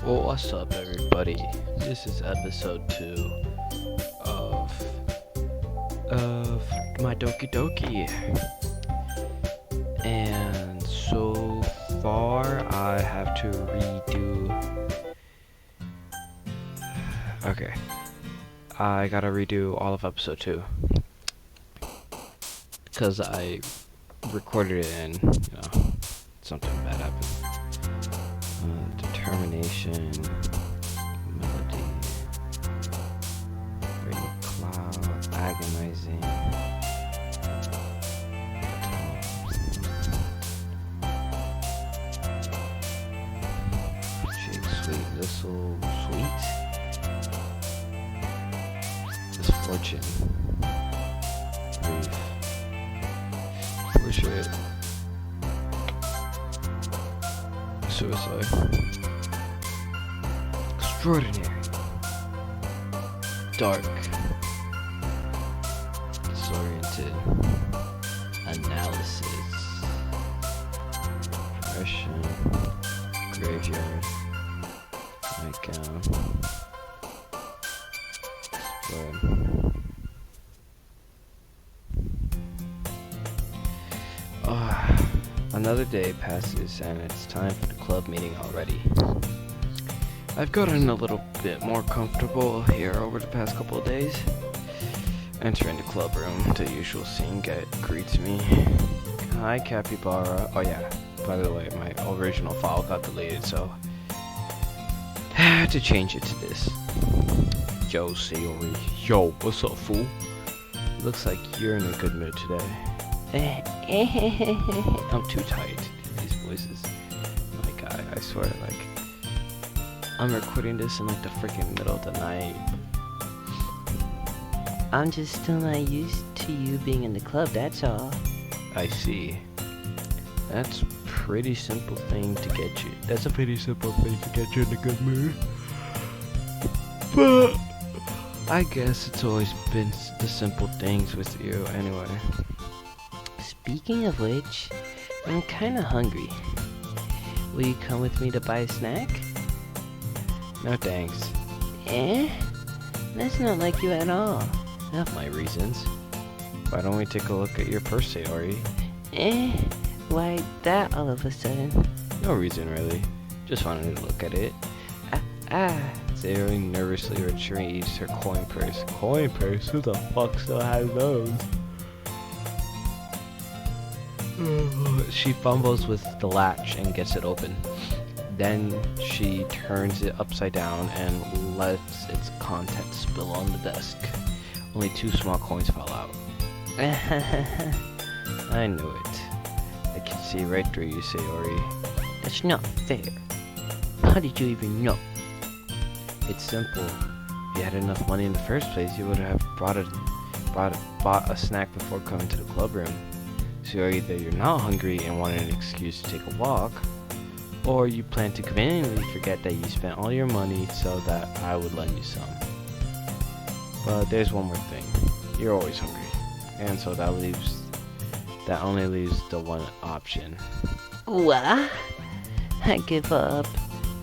Well, what's up, everybody? This is episode 2 of my Doki Doki, and so far I have to redo. Okay, I gotta redo all of episode 2 because I recorded it and something bad happened. Determination, melody, rain cloud, agonizing, shake, sweet, whistle, sweet, misfortune, grief, bullshit, suicide. Extraordinary, dark, disoriented, analysis, depression, graveyard, nightgown, spread. Another day passes and it's time for the club meeting already. I've gotten a little bit more comfortable here over the past couple of days. Entering the club room, the usual scene greets me. Hi, Capybara. Oh yeah, by the way, my original file got deleted, so I had to change it to this. Yo, Sayori. Yo, what's up, fool? Looks like you're in a good mood today. I'm too tired to do these voices. My God, I swear, like, I'm recording this in like the freaking middle of the night. I'm just still not used to you being in the club, that's all. I see. That's pretty simple thing to get you. That's a pretty simple thing to get you in a good mood. But I guess it's always been the simple things with you anyway. Speaking of which, I'm kinda hungry. Will you come with me to buy a snack? No thanks. That's not like you at all. I have my reasons. Why don't we take a look at your purse, Sayori? Why that all of a sudden? No reason really. Just wanted to look at it. Sayori nervously retrieves her coin purse. Coin purse? Who the fuck still has those? She fumbles with the latch and gets it open. Then she turns it upside down and lets its contents spill on the desk. Only 2 small coins fell out. I knew it. I can see right through you, Sayori. That's not fair. How did you even know? It's simple. If you had enough money in the first place, you would have bought a snack before coming to the club room. So either you're not hungry and wanted an excuse to take a walk, or you plan to conveniently forget that you spent all your money so that I would lend you some. But there's one more thing. You're always hungry. And so that only leaves the one option. What? I give up.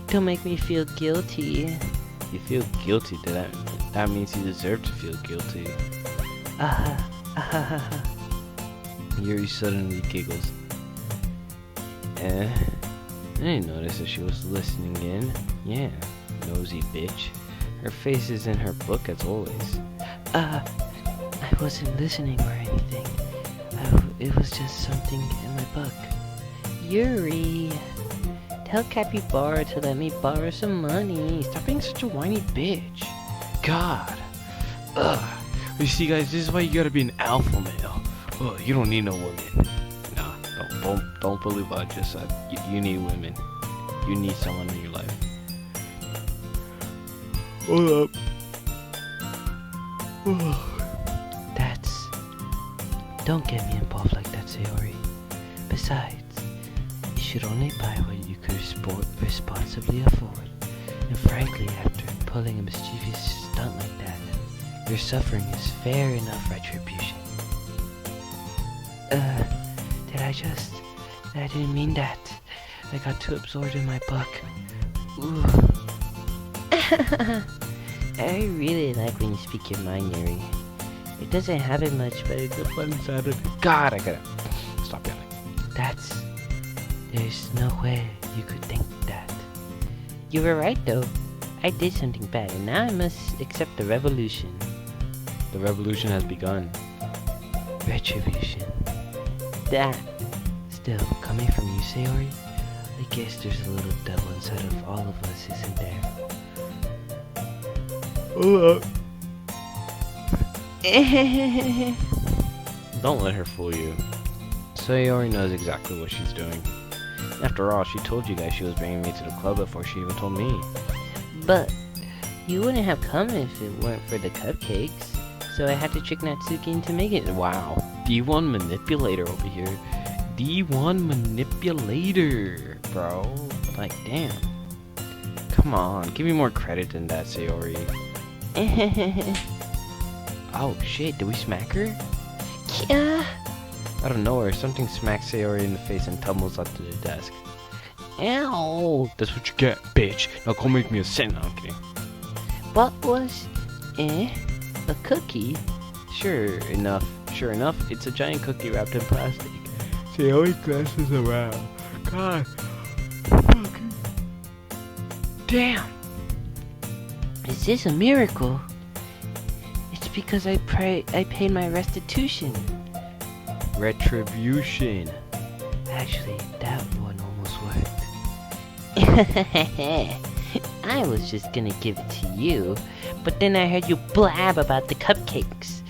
Don't make me feel guilty. You feel guilty? That means you deserve to feel guilty. Yuri suddenly giggles. I didn't notice that she was listening in. Yeah, nosy bitch. Her face is in her book as always. I wasn't listening or anything. It was just something in my book. Yuri, tell Capybara to let me borrow some money. Stop being such a whiny bitch. God. Ugh. You see, guys, this is why you gotta be an alpha male. Ugh, you don't need no women. Nah, don't believe what I just said. You need women. You need someone in your life. Hold up. Don't get me involved like that, Sayori. Besides, you should only buy what you could responsibly afford. And frankly, after pulling a mischievous stunt like that, your suffering is fair enough retribution. I didn't mean that. I got too absorbed in my book. Ooh. I really like when you speak your mind, Yuri. It doesn't happen much, but it's a fun side of it. God, I gotta stop yelling. There's no way you could think that. You were right, though. I did something bad, and now I must accept the revolution. The revolution has begun. Retribution. That. Still, coming from you, Sayori, I guess there's a little devil inside of all of us, isn't there? Don't let her fool you. Sayori knows exactly what she's doing. After all, she told you guys she was bringing me to the club before she even told me. But you wouldn't have come if it weren't for the cupcakes. So I had to trick Natsuki into making it. Wow. D1 manipulator over here. D1 manipulator, bro. Like, damn. Come on, give me more credit than that, Sayori. Oh shit, did we smack her? Yeah. Out of nowhere, something smacks Sayori in the face and tumbles onto the desk. Ow. That's what you get, bitch. Now go make me a cent. No, I'm kidding. What was... a cookie? Sure enough, it's a giant cookie wrapped in plastic. Sayori glances around. God. Fucking. Damn. Is this a miracle? It's because I paid my restitution. Retribution. Actually, that one almost worked. I was just gonna give it to you, but then I heard you blab about the cupcakes.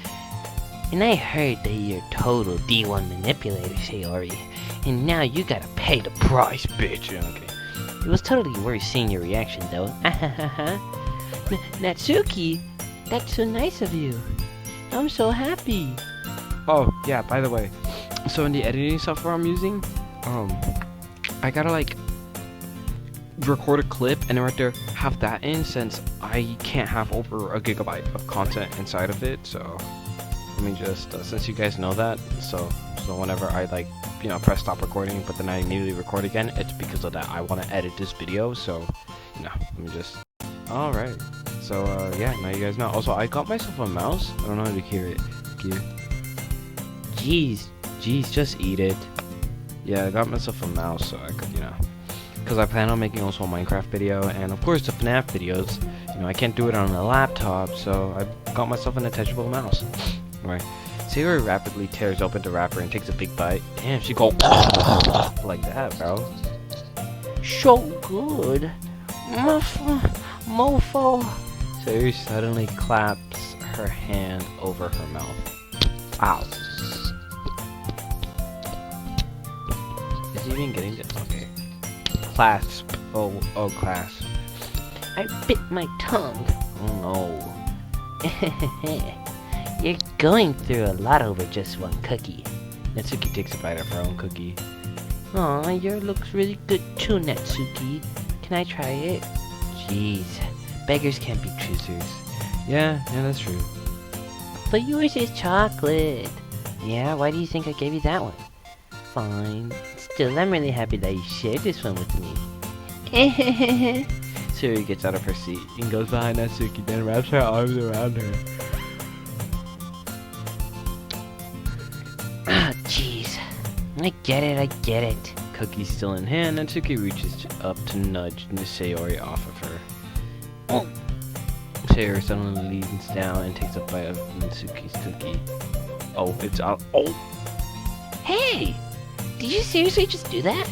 And I heard that you're total D1 manipulator, Sayori. And now you gotta pay the price, bitch. Okay. It was totally worth seeing your reaction, though. Natsuki, that's so nice of you. I'm so happy. Oh, yeah, by the way. So in the editing software I'm using, I gotta like record a clip and then right there have that in, since I can't have over a gigabyte of content inside of it. So let me just since you guys know that, so whenever I like, you know, press stop recording but then I immediately record again, it's because of that. I want to edit this video, so you know, let me just. All right, so yeah, now you guys know. Also, I got myself a mouse. I don't know how to hear it. Jeez, just eat it. Yeah, I got myself a mouse so I could, you know, because I plan on making also a Minecraft video, and of course the FNAF videos, you know, I can't do it on a laptop, so I got myself an attachable mouse. Right. Sayori rapidly tears open the wrapper and takes a big bite. Damn, she go like that, bro. So good. Mofo. Sayori suddenly claps her hand over her mouth. Ow. Is he even getting this? Okay. Clasp. Oh, clasp. I bit my tongue. Oh no. You're going through a lot over just one cookie. Natsuki takes a bite of her own cookie. Aw, yours looks really good too, Natsuki. Can I try it? Jeez, beggars can't be choosers. Yeah, that's true. But yours is chocolate. Yeah, why do you think I gave you that one? Fine. Still, I'm really happy that you shared this one with me. Sayori gets out of her seat and goes behind Natsuki, then wraps her arms around her. Ah, jeez. I get it. Cookie still in hand, Natsuki reaches up to nudge Sayori off of her. Oh. Sayori suddenly leans down and takes a bite of Natsuki's cookie. Oh, it's out. Oh! Hey! Did you seriously just do that?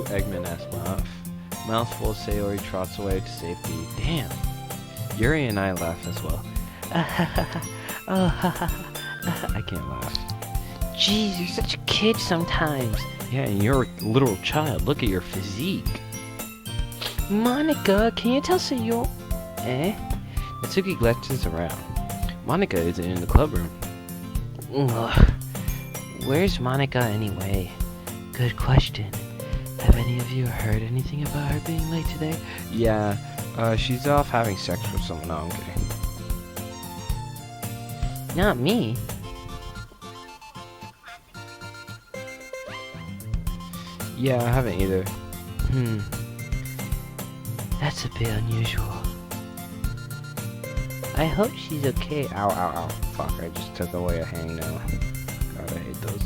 Eggman ass laugh. Mouthful, Sayori trots away to safety. Damn. Yuri and I laugh as well. I can't laugh. Jeez, you're such a kid sometimes. Yeah, and you're a literal child. Look at your physique. Monica, can you tell Sayori? Natsuki glances around. Monica isn't in the club room. Ugh. Where's Monica anyway? Good question. Have any of you heard anything about her being late today? Yeah, she's off having sex with someone. No, I'm kidding. Not me. Yeah, I haven't either. That's a bit unusual. I hope she's okay. Ow, ow, ow. Fuck, I just took away a hangnail. God, I hate those.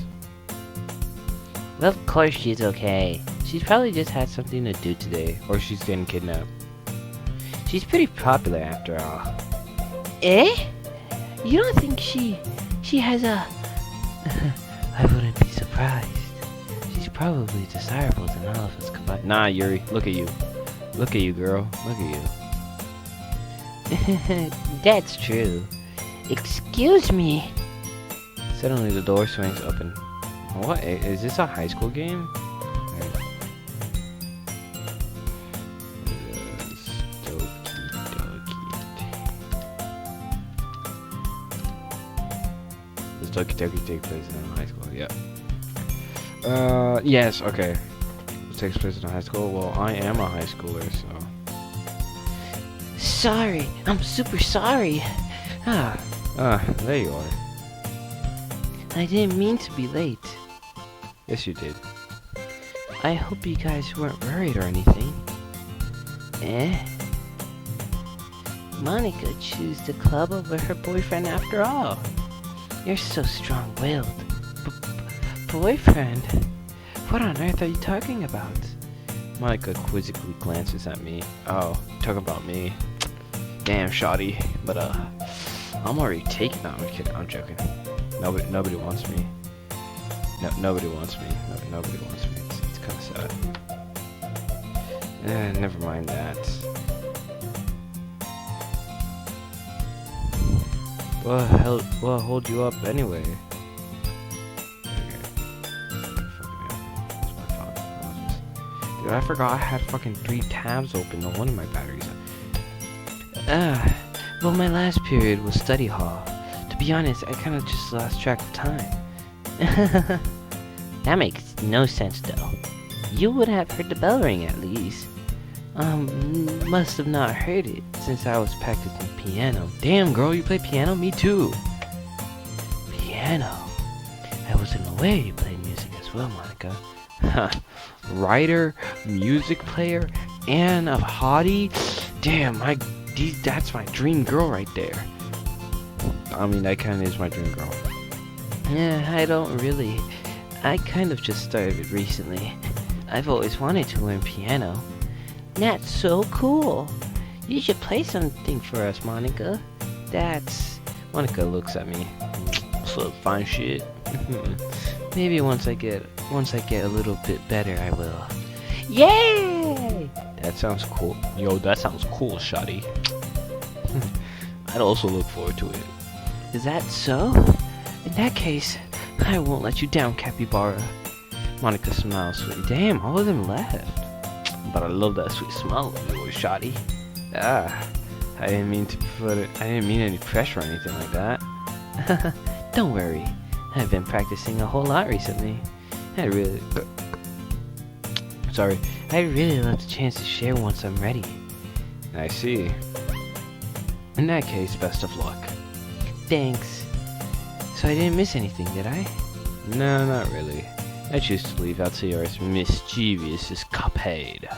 Well, of course she's okay. She's probably just had something to do today. Or she's getting kidnapped. She's pretty popular after all. Eh? You don't think she has a... I wouldn't be surprised. She's probably desirable than all of us combined. Nah, Yuri, look at you. Look at you, girl. Look at you. That's true. Excuse me. Suddenly the door swings open. What? Is this a high school game? Does doki take place in high school? Yeah. Yes, okay. It takes place in high school. Well, I am a high schooler, so... Sorry. I'm super sorry. There you are. I didn't mean to be late. Yes, you did. I hope you guys weren't worried or anything. Eh? Monica chose the club over her boyfriend after all. You're so strong-willed. Boyfriend? What on earth are you talking about? Monica quizzically glances at me. Oh, talking about me. Damn, shoddy. But, I'm already taken. No, I'm kidding. I'm joking. Nobody wants me. No, nobody wants me. No, nobody wants me. It's kind of sad. Never mind that. What hold you up anyway? Dude, I forgot I had fucking 3 tabs open. No wonder my battery's up. Well, my last period was study hall. To be honest, I kind of just lost track of time. That makes no sense, though. You would have heard the bell ring at least. Must have not heard it since I was practicing piano. Damn, girl, you play piano? Me too. Piano? I wasn't aware you played music as well, Monica. Writer, music player, and a hottie? Damn, that's my dream girl right there. I mean, that kind of is my dream girl. Yeah, I don't really. I kind of just started recently. I've always wanted to learn piano. That's so cool. You should play something for us, Monica. Monica looks at me. So fine shit. Maybe once I get a little bit better, I will. Yay! That sounds cool. Yo, that sounds cool, shoddy. I'd also look forward to it. Is that so? In that case, I won't let you down, Capybara. Monica smiles sweetly. Damn, all of them left. But I love that sweet smell of yours, shoddy. I didn't mean any pressure or anything like that. Don't worry. I've been practicing a whole lot recently. I'd really love the chance to share once I'm ready. I see. In that case, best of luck. Thanks. So I didn't miss anything, did I? No, not really. I choose to leave out to yours mischievous as Cuphead.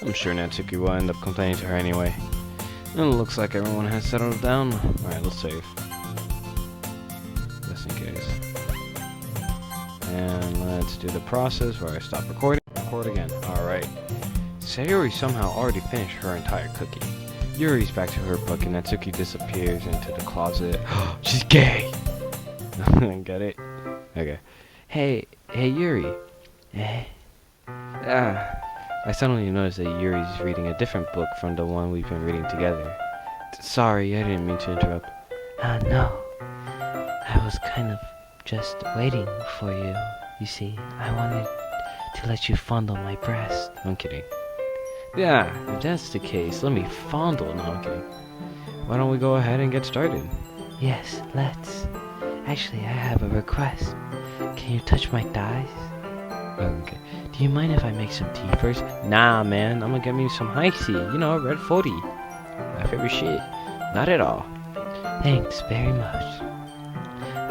I'm sure Natsuki will end up complaining to her anyway. And it looks like everyone has settled down. Alright, let's save. Just in case. And let's do the process where I stop recording. Record again. Alright. Sayori somehow already finished her entire cookie. Yuri's back to her book and Natsuki disappears into the closet. She's gay! Get it? Okay. Hey Yuri. I suddenly noticed that Yuri's reading a different book from the one we've been reading together. Sorry, I didn't mean to interrupt. No. I was kind of just waiting for you. You see, I wanted to let you fondle my breast. I'm kidding. Yeah, if that's the case, let me fondle. No, I'm kidding. Why don't we go ahead and get started? Yes, let's. Actually, I have a request. Can you touch my thighs? Okay. Do you mind if I make some tea first? Nah, man. I'm gonna get me some high tea. You know, red 40. My favorite shit. Not at all. Thanks very much.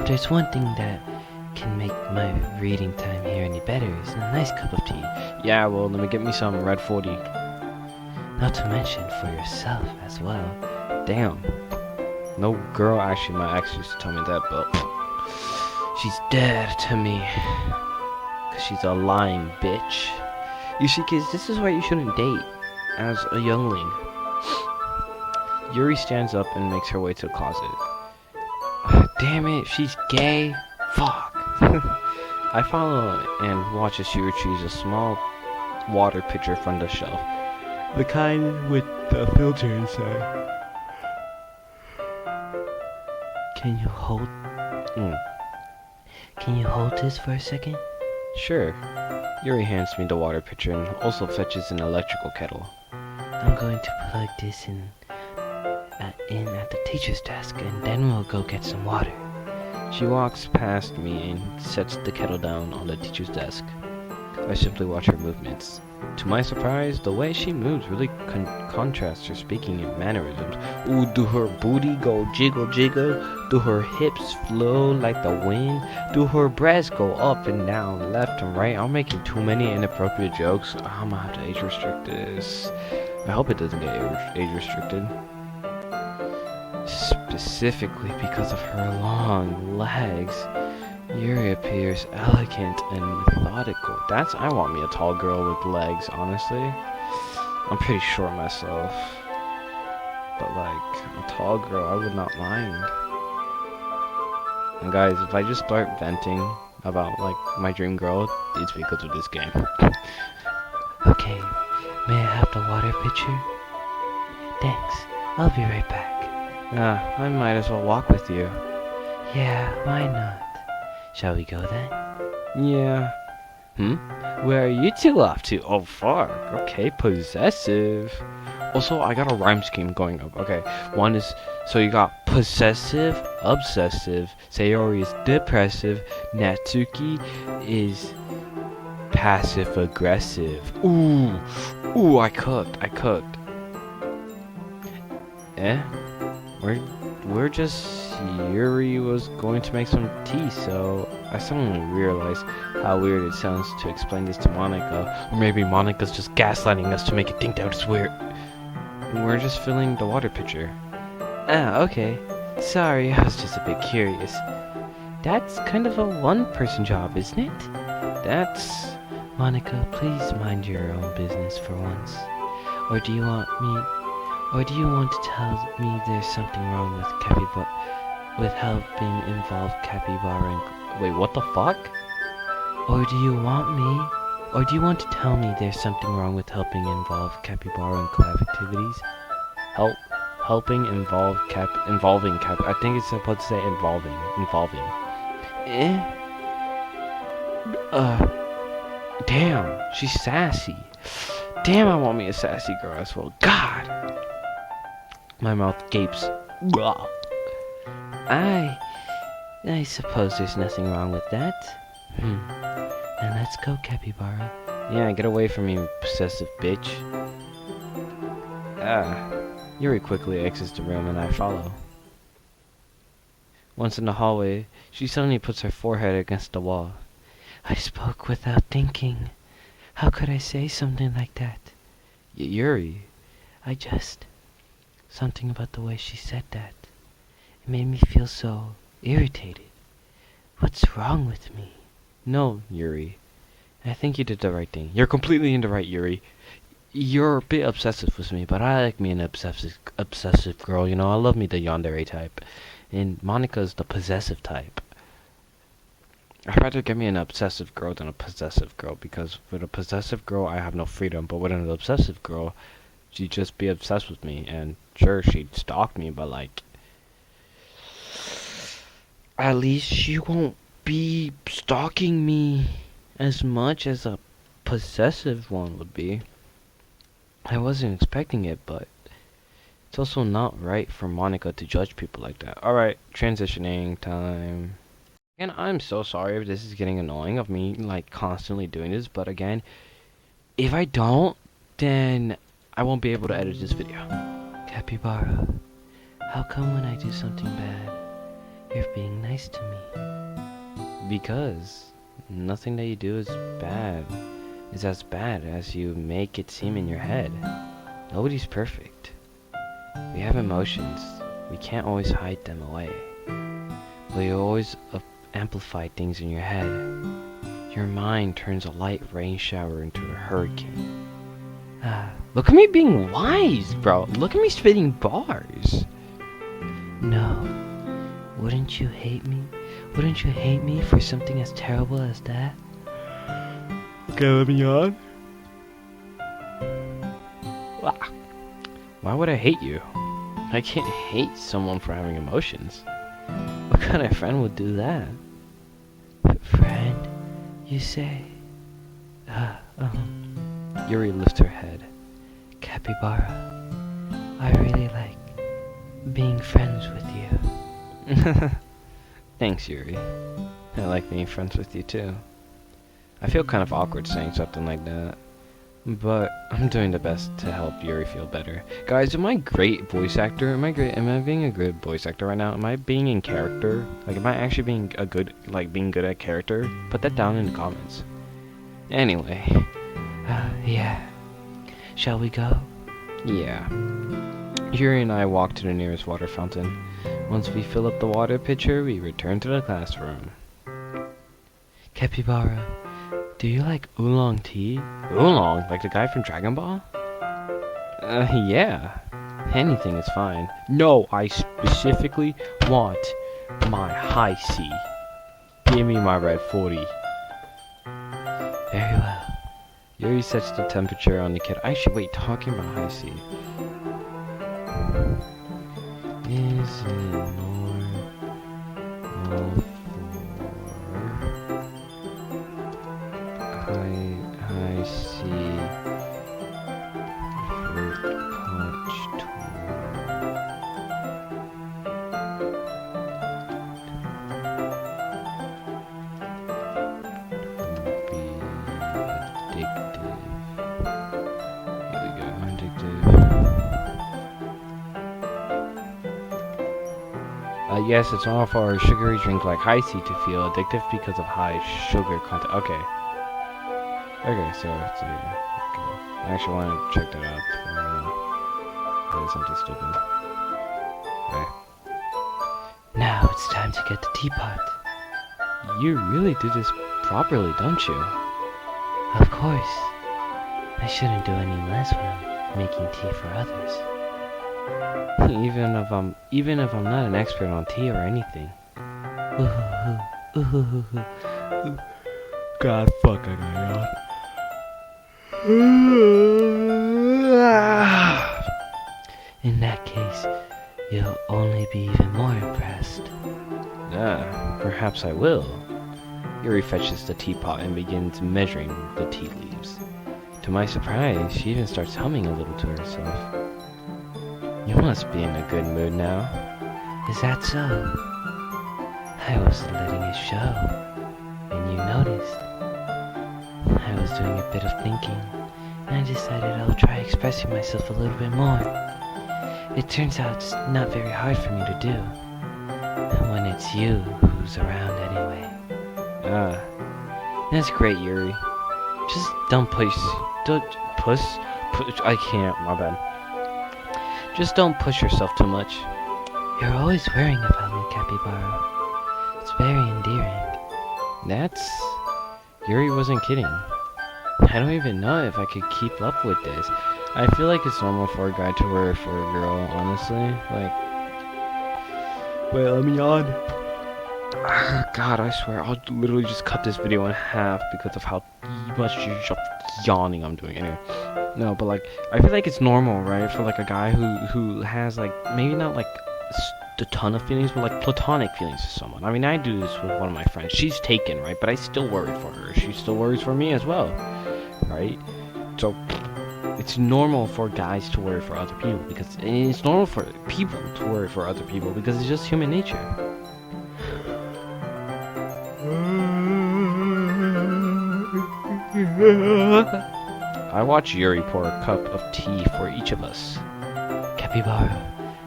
If there's one thing that can make my reading time here any better, is a nice cup of tea. Yeah, well, let me get me some red 40. Not to mention for yourself as well. Damn. No girl, actually, my ex used to tell me that, but she's dead to me. Cause she's a lying bitch. You see, kids, this is why you shouldn't date as a youngling. Yuri stands up and makes her way to the closet. Damn it, she's gay. Fuck. I follow and watch as she retrieves a small water pitcher from the shelf. The kind with the filter inside. Can you hold this for a second? Sure. Yuri hands me the water pitcher and also fetches an electrical kettle. I'm going to plug this in at the teacher's desk, and then we'll go get some water. She walks past me and sets the kettle down on the teacher's desk. I simply watch her movements. To my surprise, the way she moves really contrasts her speaking and mannerisms. Ooh, do her booty go jiggle jiggle? Do her hips flow like the wind? Do her breasts go up and down, left and right? I'm making too many inappropriate jokes. I'm gonna have to age restrict this. I hope it doesn't get age restricted. Specifically because of her long legs, Yuri appears elegant and methodical. I want me a tall girl with legs, honestly. I'm pretty short myself. But like, a tall girl, I would not mind. And guys, if I just start venting about like my dream girl, it's because of this game. Okay, may I have the water pitcher? Thanks, I'll be right back. I might as well walk with you. Yeah, why not? Shall we go then? Yeah. Where are you two off to? Oh, fuck. Okay, possessive. Also, I got a rhyme scheme going up. Okay, one is, so you got possessive, obsessive, Sayori is depressive, Natsuki is passive aggressive. Ooh, I cooked. We're just, Yuri was going to make some tea, so I suddenly realized how weird it sounds to explain this to Monica. Or maybe Monica's just gaslighting us to make it think that it's weird. We're just filling the water pitcher. Ah, okay. Sorry, I was just a bit curious. That's kind of a one-person job, isn't it? That's... Monica, please mind your own business for once. Or do you want to tell me there's something wrong with helping involve capybara and... Wait, what the fuck? Or do you want to tell me there's something wrong with helping involve capybara and club activities? Involving cap... I think it's supposed to say involving. Damn, she's sassy. Damn, I want me a sassy girl as well. God! My mouth gapes. I suppose there's nothing wrong with that. Now let's go, capybara. Yeah, get away from me, possessive bitch. Yuri quickly exits the room and I follow. Once in the hallway, she suddenly puts her forehead against the wall. I spoke without thinking. How could I say something like that? Yuri. Something about the way she said that. It made me feel so irritated. What's wrong with me? No, Yuri. I think you did the right thing. You're completely in the right, Yuri. You're a bit obsessive with me, but I like me an obsessive girl, you know. I love me the yandere type. And Monica's the possessive type. I'd rather get me an obsessive girl than a possessive girl, because with a possessive girl, I have no freedom, but with an obsessive girl, she'd just be obsessed with me, and sure, she'd stalk me, but like, at least she won't be stalking me as much as a possessive one would be. I wasn't expecting it, but it's also not right for Monica to judge people like that. Alright, transitioning time. And I'm so sorry if this is getting annoying of me, like, constantly doing this, but again, if I don't, then I won't be able to edit this video. Capybara, how come when I do something bad, you're being nice to me? Because nothing that you do is as bad as you make it seem in your head. Nobody's perfect. We have emotions. We can't always hide them away. But you always amplify things in your head. Your mind turns a light rain shower into a hurricane. Look at me being wise, bro. Look at me spitting bars. No. Wouldn't you hate me? Wouldn't you hate me for something as terrible as that? Okay, let me on. Why would I hate you? I can't hate someone for having emotions. What kind of friend would do that? Friend, you say? Yuri lifts her head. Capybara, I really like being friends with you. Thanks, Yuri. I like being friends with you too. I feel kind of awkward saying something like that, but I'm doing the best to help Yuri feel better. Guys, am I a great voice actor? Am I being a good voice actor right now? Am I being in character? Like, am I actually being being good at character? Put that down in the comments. Anyway. Yeah. Shall we go? Yeah. Yuri and I walk to the nearest water fountain. Once we fill up the water pitcher, we return to the classroom. Capybara, do you like oolong tea? Oolong? Like the guy from Dragon Ball? Yeah. Anything is fine. No, I specifically want my high C. Give me my red 40. Very well. Yuri sets the temperature on the kettle. Actually, wait, talking about high C. Is it normal for high C fruit punch to be addictive? Here we go, addictive. Yes, it's normal for a sugary drink like high C to feel addictive because of high sugar content. Okay. Okay, so okay. I actually want to check that out before I do something stupid. Okay. Now it's time to get the teapot. You really do this properly, don't you? Of course. I shouldn't do any less when I'm making tea for others. Even if I'm not an expert on tea or anything. God, fuck, I got yawn. In that case, you'll only be even more impressed. Perhaps I will. Yuri fetches the teapot and begins measuring the tea leaves. To my surprise, she even starts humming a little to herself. You must be in a good mood now. Is that so? I was letting it show, and you noticed. I was doing a bit of thinking, and I decided I'll try expressing myself a little bit more. It turns out it's not very hard for me to do, when it's you who's around anyway. That's great, Yuri. Just don't push, I can't, my bad. Just don't push yourself too much. You're always worrying about me, Capybara. It's very endearing. Yuri wasn't kidding. I don't even know if I could keep up with this. I feel like it's normal for a guy to worry for a girl, honestly. Like, wait, let me on. God, I swear, I'll literally just cut this video in half because of how much yawning I'm doing. Anyway, no, but like, I feel like it's normal, right, for like a guy who has like maybe not like a ton of feelings, but like platonic feelings to someone. I mean, I do this with one of my friends. She's taken, right, but I still worry for her. She still worries for me as well, right? So it's normal for guys to worry for other people because it's normal for people to worry for other people because it's just human nature. I watch Yuri pour a cup of tea for each of us. Capybara,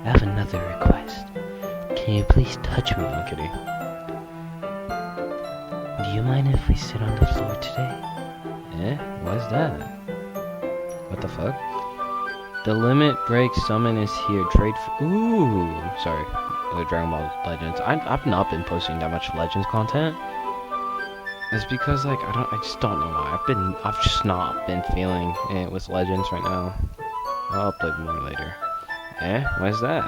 I have another request. Can you please touch me? I'm kidding. Do you mind if we sit on the floor today? Why's that? What the fuck? The limit break summon is here. Trade for... Ooh. Sorry. The Dragon Ball Legends. I've not been posting that much Legends content. It's because, like, I just don't know why. I've just not been feeling it with Legends right now. I'll upload more later. Eh? Why's that?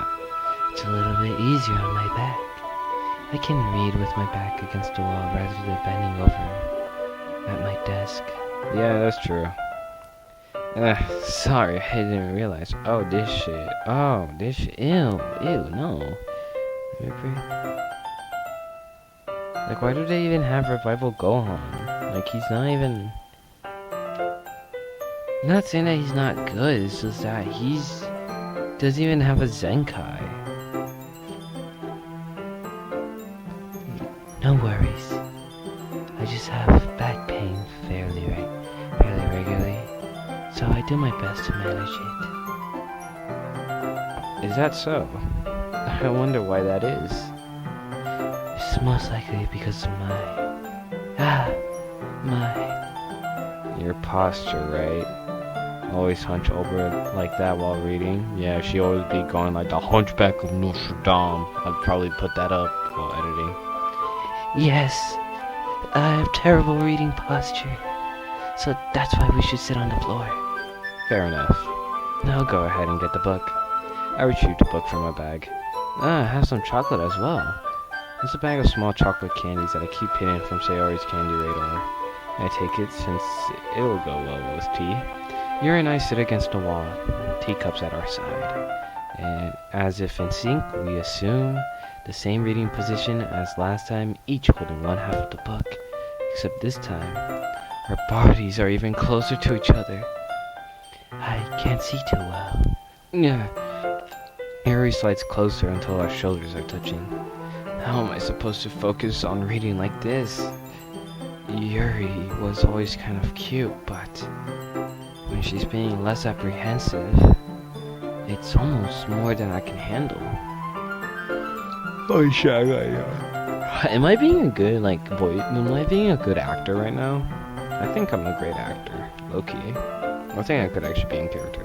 It's a little bit easier on my back. I can read with my back against the wall rather than bending over at my desk. Yeah, that's true. Sorry, I didn't realize. Oh, this shit. Oh, this shit. Ew, no. Like, why do they even have Revival Gohan? Like, he's not even... I'm not saying that he's not good, it's just that doesn't even have a Zenkai. No worries. I just have back pain fairly regularly, so I do my best to manage it. Is that so? I wonder why that is. It's most likely because of your posture, right? Always hunch over like that while reading. Yeah, she always be going like the Hunchback of Notre Dame. I'd probably put that up while editing. Yes, I have terrible reading posture, so that's why we should sit on the floor. Fair enough. Now go ahead and get the book. I retrieved the book from my bag. I have some chocolate as well. It's a bag of small chocolate candies that I keep hidden from Sayori's candy radar. I take it since it'll go well with tea. Yuri and I sit against the wall, teacups at our side. And as if in sync, we assume the same reading position as last time, each holding one half of the book. Except this time, our bodies are even closer to each other. I can't see too well. Yeah. Yuri slides closer until our shoulders are touching. How am I supposed to focus on reading like this? Yuri was always kind of cute, but when she's being less apprehensive, it's almost more than I can handle. Oh shit, am I being a good, like, voice? Am I being a good actor right now? I think I'm a great actor, low-key. I think I could actually be in character.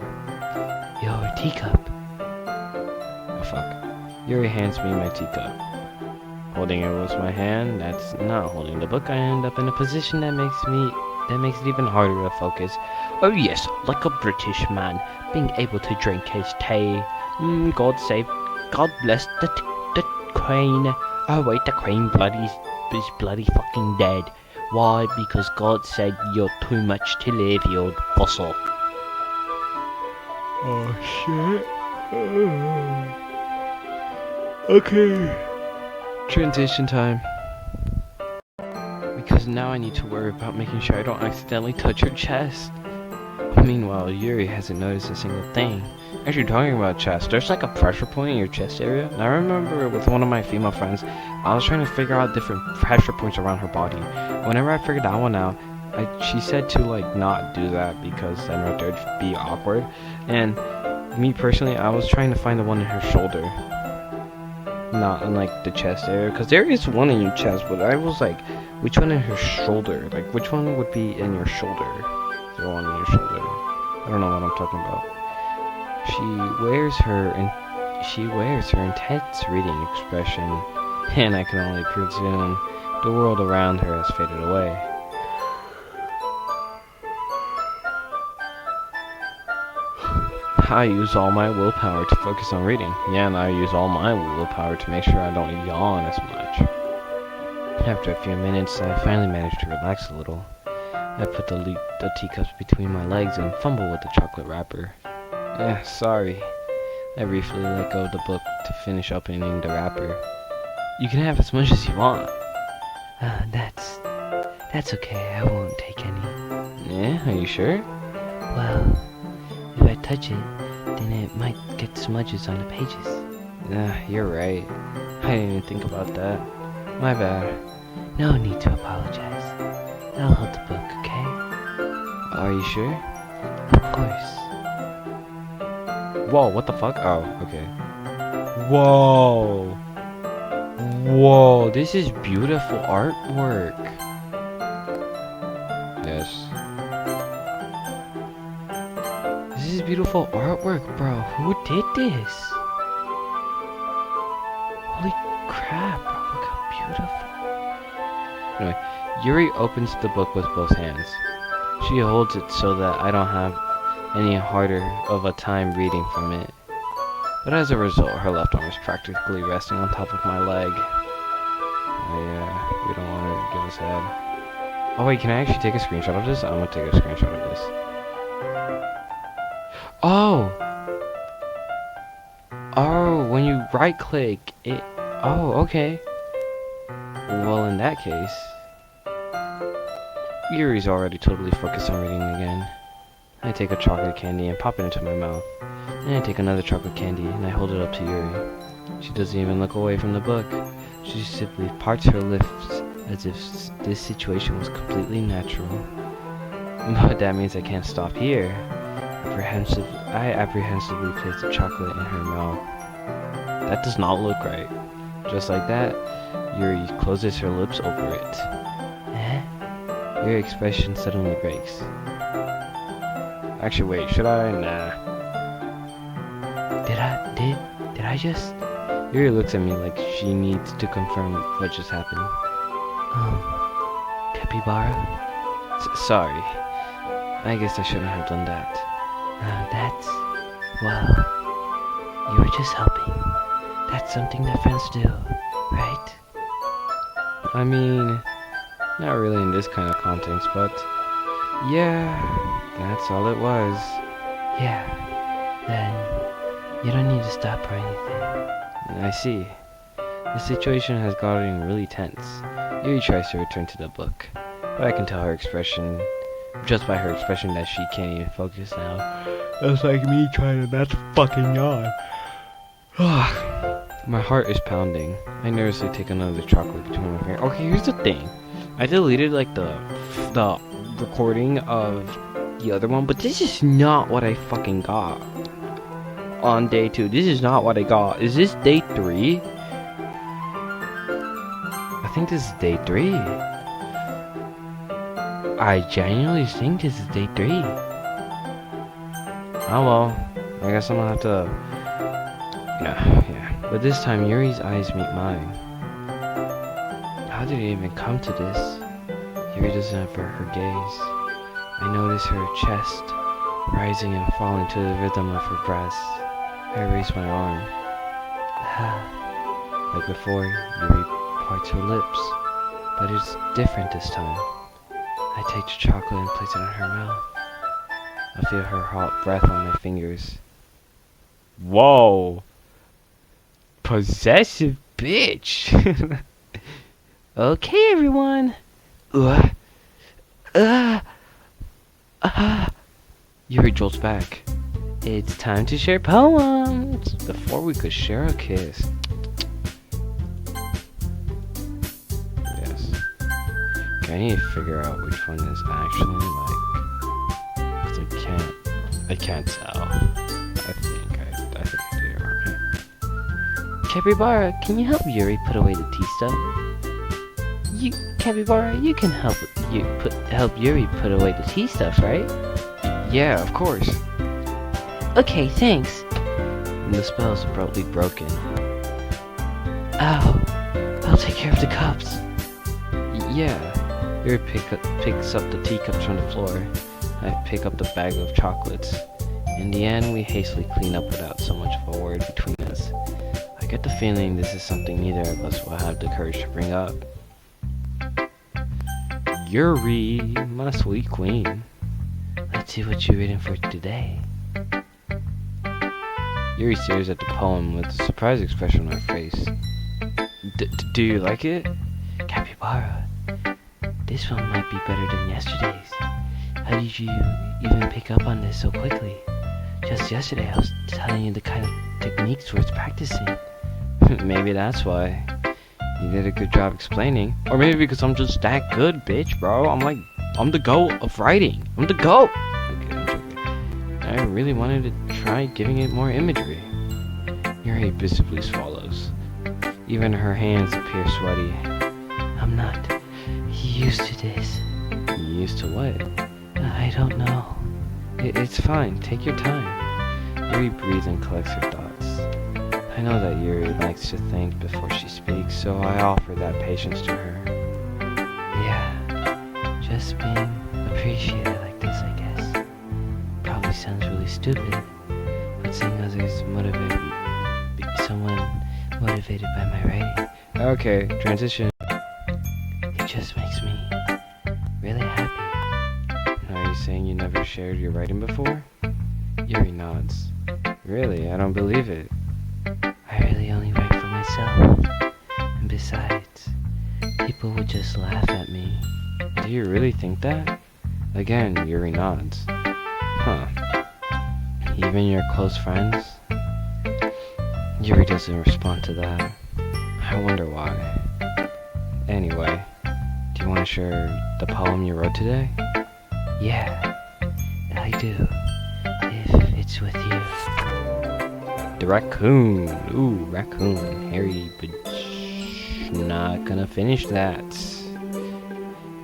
Your teacup. Oh fuck. Yuri hands me my teacup. Holding it with my hand, that's not holding the book. I end up in a position that makes it even harder to focus. Oh yes, like a British man, being able to drink his tea. God bless the Queen. Oh wait, the Queen is bloody fucking dead. Why? Because God said you're too much to live, you old fossil. Oh shit. Okay. Transition time. Because now I need to worry about making sure I don't accidentally touch her chest. Meanwhile, Yuri hasn't noticed a single thing. Actually, talking about chest, there's like a pressure point in your chest area. And I remember with one of my female friends, I was trying to figure out different pressure points around her body. Whenever I figured that one out, she said to like not do that because then right there would be awkward. And me personally, I was trying to find the one in her shoulder, not in like the chest area, because there is one in your chest, but I was like, which one in her shoulder? Like, which one would be in your shoulder? Is there one in your shoulder? I don't know what I'm talking about. She wears her intense reading expression, and I can only presume the world around her has faded away. I use all my willpower to focus on reading. Yeah, and I use all my willpower to make sure I don't yawn as much. After a few minutes, I finally managed to relax a little. I put the teacups between my legs and fumble with the chocolate wrapper. Sorry. I briefly let go of the book to finish opening the wrapper. You can have as much as you want. That's okay. I won't take any. Yeah, are you sure? Well, if I touch it, then it might get smudges on the pages. You're right. I didn't even think about that. My bad. No need to apologize. I'll hold the book, okay? Are you sure? Of course. Whoa, what the fuck? Oh, okay. Whoa. Whoa, this is beautiful artwork. Yes. This This is beautiful artwork, bro. Who did this? Holy crap, bro. Look how beautiful. Anyway, Yuri opens the book with both hands. She holds it so that I don't have any harder of a time reading from it. But as a result, her left arm is practically resting on top of my leg. Oh yeah, we don't want her to give us head. Oh wait, can I actually take a screenshot of this? I'm gonna take a screenshot of this. Oh! Oh, when you right click, it... Oh, okay. Well, in that case... Yuri's already totally focused on reading again. I take a chocolate candy and pop it into my mouth. Then I take another chocolate candy and I hold it up to Yuri. She doesn't even look away from the book. She simply parts her lips as if this situation was completely natural. But that means I can't stop here. I apprehensively place the chocolate in her mouth. That does not look right. Just like that, Yuri closes her lips over it. Your expression suddenly breaks. Actually, wait, should I? Nah. Did I just? Yuri looks at me like she needs to confirm what just happened. Capybara? Sorry. I guess I shouldn't have done that. Well, you were just helping. That's something that friends do, right? I mean, not really in this kind of context, but yeah, that's all it was. Yeah, then you don't need to stop or anything. I see. The situation has gotten really tense. Yuri tries to return to the book, but I can tell her expression, just by her expression, that she can't even focus now. That's like me trying to not fucking yawn. My heart is pounding. I nervously take another chocolate between my fingers. Okay, here's the thing. I deleted like the recording of the other one, but this is not what I fucking got on day 2. This is not what I got. Is this day 3? I think this is day 3. I genuinely think this is day 3. Oh well, I guess I'm gonna have to... Yeah. But this time, Yuri's eyes meet mine. How did it even come to this? Yuri doesn't avert her gaze. I notice her chest rising and falling to the rhythm of her breath. I raise my arm. Like before, Yuri parts her lips, but it's different this time. I take the chocolate and place it in her mouth. I feel her hot breath on my fingers. Whoa! Possessive bitch! Okay, everyone! Yuri jolts back. It's time to share poems! Before we could share a kiss. Yes. Okay, I need to figure out which one is actually like... Cause I can't tell. I think I do, okay. Capybara, can you help Yuri put away the tea stuff? Capybara, you can help Yuri put away the tea stuff, right? Yeah, of course. Okay, thanks. And the spell is abruptly broken. Oh, I'll take care of the cups. Yeah. Yuri picks up the teacups from the floor. I pick up the bag of chocolates. In the end, we hastily clean up without so much of a word between us. I get the feeling this is something neither of us will have the courage to bring up. Yuri, my sweet queen. Let's see what you're reading for today. Yuri stares at the poem with a surprised expression on her face. Do you like it? Capybara, this one might be better than yesterday's. How did you even pick up on this so quickly? Just yesterday I was telling you the kind of techniques worth practicing. Maybe that's why. You did a good job explaining. Or maybe because I'm just that good, bitch, bro. I'm the GOAT of writing. I'm the GOAT! Okay, I'm joking. I really wanted to try giving it more imagery. Yuri visibly swallows. Even her hands appear sweaty. I'm not used to this. You used to what? I don't know. It's fine. Take your time. Yuri breathes and collects her thoughts. I know that Yuri likes to think before she speaks, so I offer that patience to her. Yeah, just being appreciated like this, I guess. Probably sounds really stupid, but seeing others motivate someone motivated by my writing, Okay, transition. it just makes me really happy. Are you saying you never shared your writing before? Yuri nods. Really? I don't believe it. I really only write for myself. And besides, people would just laugh at me. Do you really think that? Again, Yuri nods. Huh. Even your close friends? Yuri doesn't respond to that. I wonder why. Anyway, do you want to share the poem you wrote today? Yeah, I do. If it's with you. The raccoon. Ooh, raccoon. Hairy, but not gonna finish that.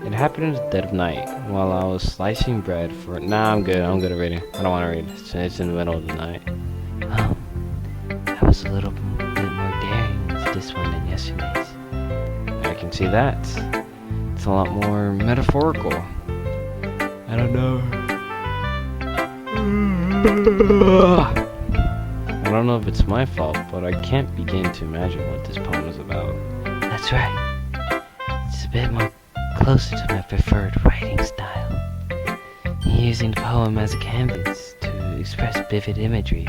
It happened in the dead of night while I was slicing bread for. Nah, I'm good already. I don't want to read. It's in the middle of the night. I was a little bit more daring with this one than yesterday's. I can see that. It's a lot more metaphorical. I don't know. I don't know if it's my fault, but I can't begin to imagine what this poem is about. That's right. It's a bit more closer to my preferred writing style. Using the poem as a canvas to express vivid imagery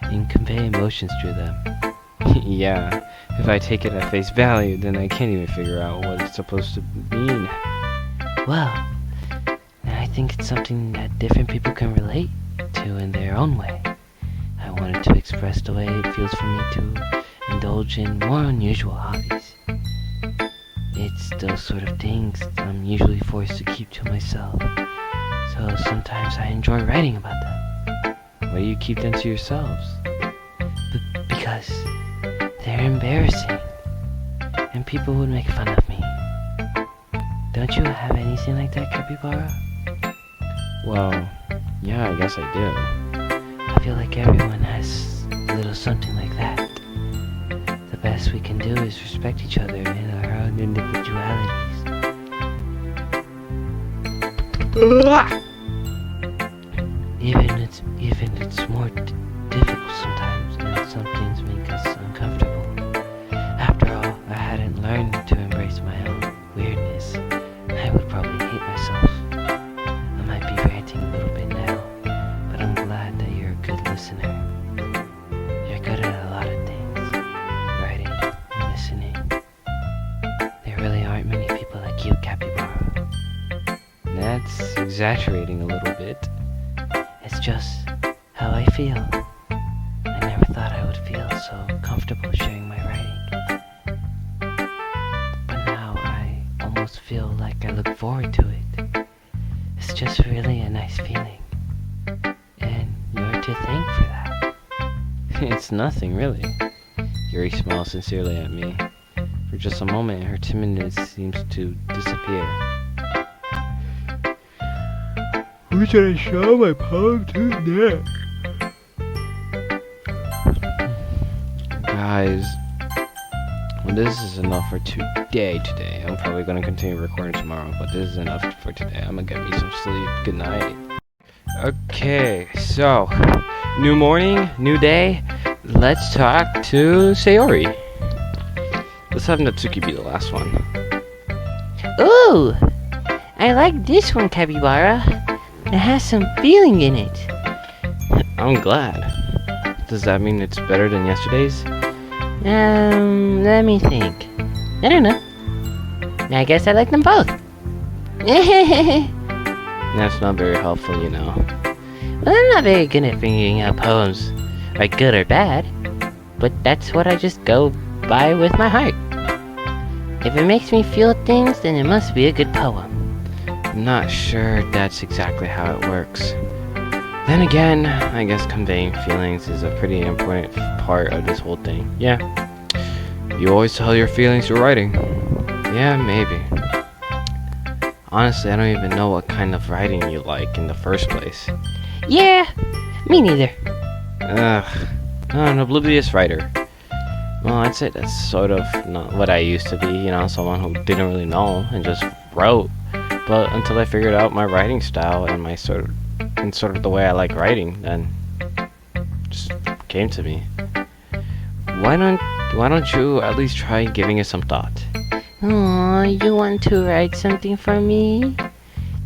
and convey emotions through them. Yeah, if I take it at face value, then I can't even figure out what it's supposed to mean. Well, I think it's something that different people can relate to in their own way. I wanted to express the way it feels for me to indulge in more unusual hobbies. It's those sort of things that I'm usually forced to keep to myself, so sometimes I enjoy writing about them. Why do you keep them to yourselves? Because they're embarrassing, and people would make fun of me. Don't you have anything like that, Capybara? Well, yeah, I guess I do. I feel like everyone has a little something like that. The best we can do is respect each other in our own individualities. Even it's more difficult sometimes, and some things make us uncomfortable. After all, I hadn't learned to embrace my own weirdness. I would probably hate myself. I might be ranting a little bit now, but I'm glad that you're a good listener. You're good at a lot of things. Writing and listening. There really aren't many people like you, Capybara. That's exaggerating a little bit. It's just how I feel. I never thought I would feel so comfortable sharing my writing. But now I almost feel like I look forward to it. It's just really a nice feeling. And you're to thank for that. It's nothing, really. Yuri smiles sincerely at me. For just a moment, her timidness seems to disappear. Who should I show my poem to next? Guys, well, this is enough for today. I'm probably going to continue recording tomorrow, but this is enough for today. I'm going to get me some sleep. Good night. Okay, so, new morning, new day. Let's talk to Sayori. Let's have Natsuki be the last one. Ooh! I like this one, Capybara. It has some feeling in it. I'm glad. Does that mean it's better than yesterday's? Let me think. I don't know. I guess I like them both. That's not very helpful, you know. Well, I'm not very good at figuring out poems are good or bad, but that's what I just go by with my heart. If it makes me feel things, then it must be a good poem. I'm not sure that's exactly how it works. Then again, I guess conveying feelings is a pretty important part of this whole thing. Yeah. You always tell your feelings through writing. Yeah, maybe. Honestly, I don't even know what kind of writing you like in the first place. Yeah, me neither. Ugh, an oblivious writer. Well, I'd say that's sort of not what I used to be, you know, someone who didn't really know and just wrote. But until I figured out my writing style and my sort of the way I like writing, then just came to me. Why don't you at least try giving it some thought? Aw, you want to write something for me?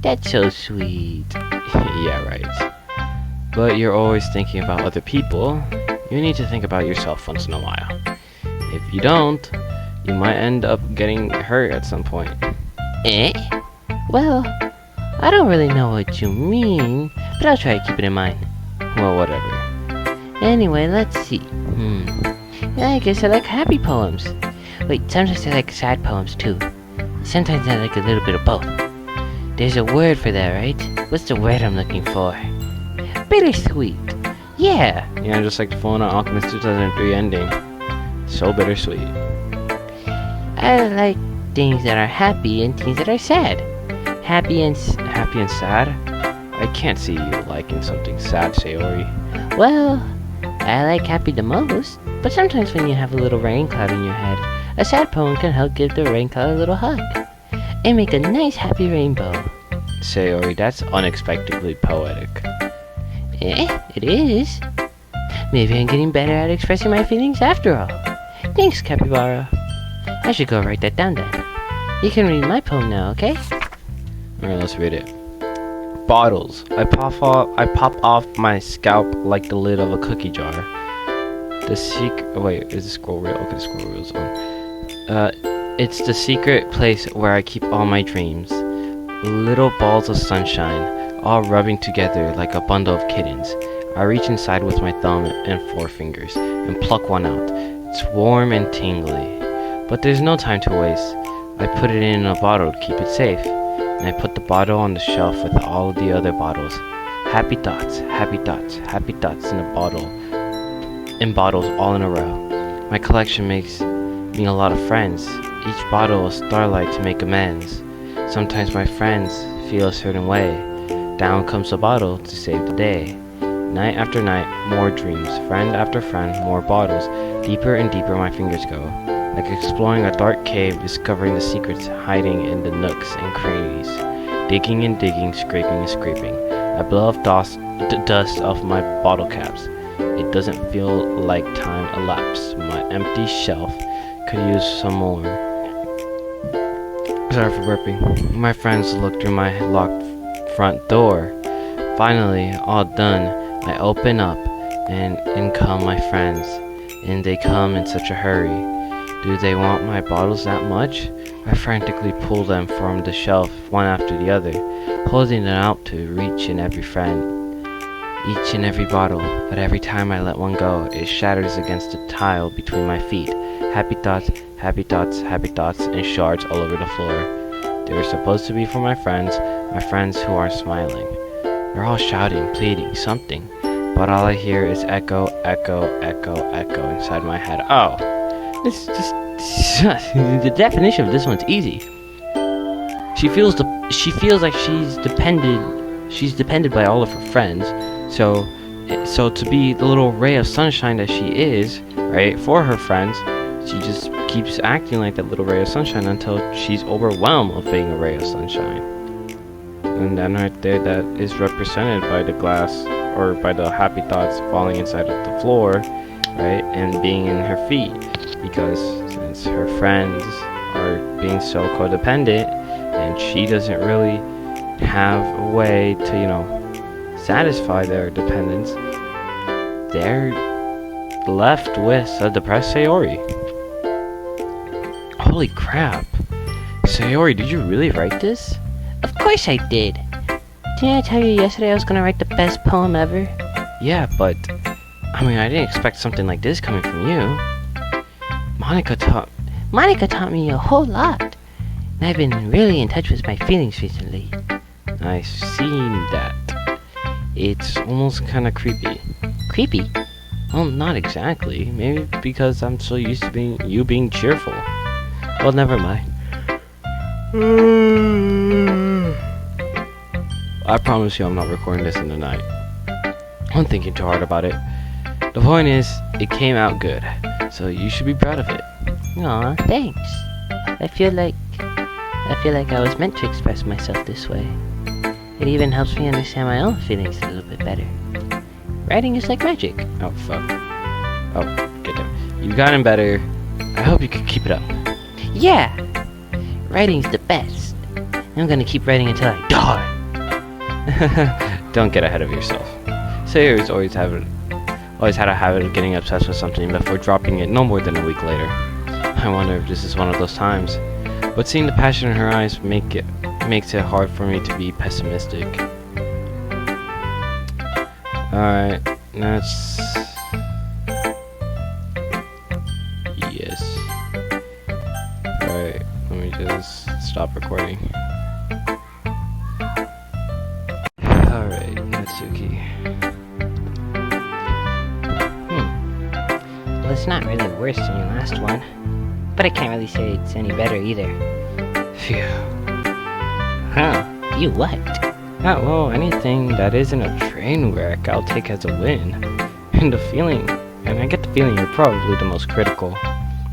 That's so sweet. Yeah, right. But you're always thinking about other people. You need to think about yourself once in a while. If you don't, you might end up getting hurt at some point. Eh? Well, I don't really know what you mean, but I'll try to keep it in mind. Well, whatever. Anyway, let's see. Yeah, I guess I like happy poems. Wait, sometimes I like sad poems too. Sometimes I like a little bit of both. There's a word for that, right? What's the word I'm looking for? Bittersweet. Yeah. Yeah, just like the Fullmetal Alchemist 2003 ending. So bittersweet. I like things that are happy and things that are sad. Happy and sad? I can't see you liking something sad, Sayori. well, I like happy the most. But sometimes when you have a little rain cloud in your head, a sad poem can help give the rain cloud a little hug and make a nice happy rainbow. Sayori, that's unexpectedly poetic. It is. Maybe I'm getting better at expressing my feelings after all. Thanks, Capybara. I should go write that down then. You can read my poem now, okay? Alright, let's read it. Bottles. I pop off my scalp like the lid of a cookie jar. The secret. Wait, is the scroll reel? Okay, the scroll reel's on. It's the secret place where I keep all my dreams. Little balls of sunshine, all rubbing together like a bundle of kittens. I reach inside with my thumb and forefingers and pluck one out. It's warm and tingly, but there's no time to waste. I put it in a bottle to keep it safe, and I put the bottle on the shelf with all of the other bottles. Happy thoughts, happy thoughts, happy thoughts in a bottle. In bottles all in a row. My collection makes me a lot of friends. Each bottle a starlight to make amends. Sometimes my friends feel a certain way. Down comes the bottle to save the day. Night after night, more dreams. Friend after friend, more bottles. Deeper and deeper my fingers go. Like exploring a dark cave, discovering the secrets hiding in the nooks and crannies. Digging and digging, scraping and scraping. I blow off the dust off my bottle caps. It doesn't feel like time elapsed. My empty shelf could use some more. Sorry for burping. My friends look through my locked front door. Finally, all done, I open up, and in come my friends. And they come in such a hurry. Do they want my bottles that much? I frantically pull them from the shelf, one after the other, holding them out to reach in every friend. Each and every bottle, but every time I let one go, it shatters against the tile between my feet. Happy thoughts, happy thoughts, happy thoughts, and shards all over the floor. They were supposed to be for my friends who are smiling. They're all shouting, pleading, something, but all I hear is echo, echo, echo, echo inside my head. Oh, it's just the definition of this one's easy. She feels like she's depended by all of her friends. So to be the little ray of sunshine that she is, right, for her friends, she just keeps acting like that little ray of sunshine until she's overwhelmed of being a ray of sunshine. And then right there, that is represented by the glass, or by the happy thoughts falling inside of the floor, right, and being in her feet, because since her friends are being so codependent, and she doesn't really have a way to, you know, satisfy their dependence, they're left with a depressed Sayori. Holy crap. Sayori, did you really write this? Of course I did. Didn't I tell you yesterday I was gonna write the best poem ever? Yeah, but I mean, I didn't expect something like this coming from you. Monica taught me a whole lot. And I've been really in touch with my feelings recently. I've seen that. It's almost kind of creepy. Creepy? Well, not exactly. Maybe because I'm so used to being cheerful. Well, never mind. I promise you I'm not recording this in the night. I'm thinking too hard about it. The point is, it came out good, so you should be proud of it. Aw, thanks. I feel like I was meant to express myself this way. It even helps me understand my own feelings a little bit better. Writing is like magic. Oh, fuck. Oh, get down. You've gotten better. I hope you can keep it up. Yeah! Writing's the best. I'm gonna keep writing until I die. Don't get ahead of yourself. Sailors always had a habit of getting obsessed with something before dropping it no more than a week later. I wonder if this is one of those times. But seeing the passion in her eyes makes it hard for me to be pessimistic. Alright, that's... Yes. Alright, let me just stop recording. Alright, Natsuki. Well, it's not really worse than your last one. But I can't really say it's any better either. Phew. Huh? You what? Well, anything that isn't a train wreck, I'll take as a win. And I get the feeling you're probably the most critical.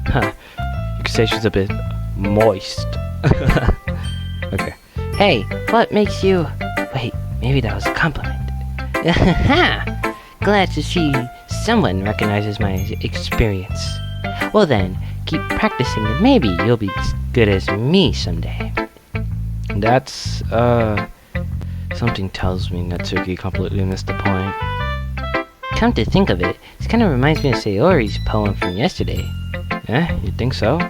Huh. You could say she's a bit moist. Okay. Hey, what makes you... Wait, maybe that was a compliment. Glad to see someone recognizes my experience. Well then, keep practicing and maybe you'll be as good as me someday. That's, something tells me Natsuki completely missed the point. Come to think of it, this kind of reminds me of Sayori's poem from yesterday. You think so?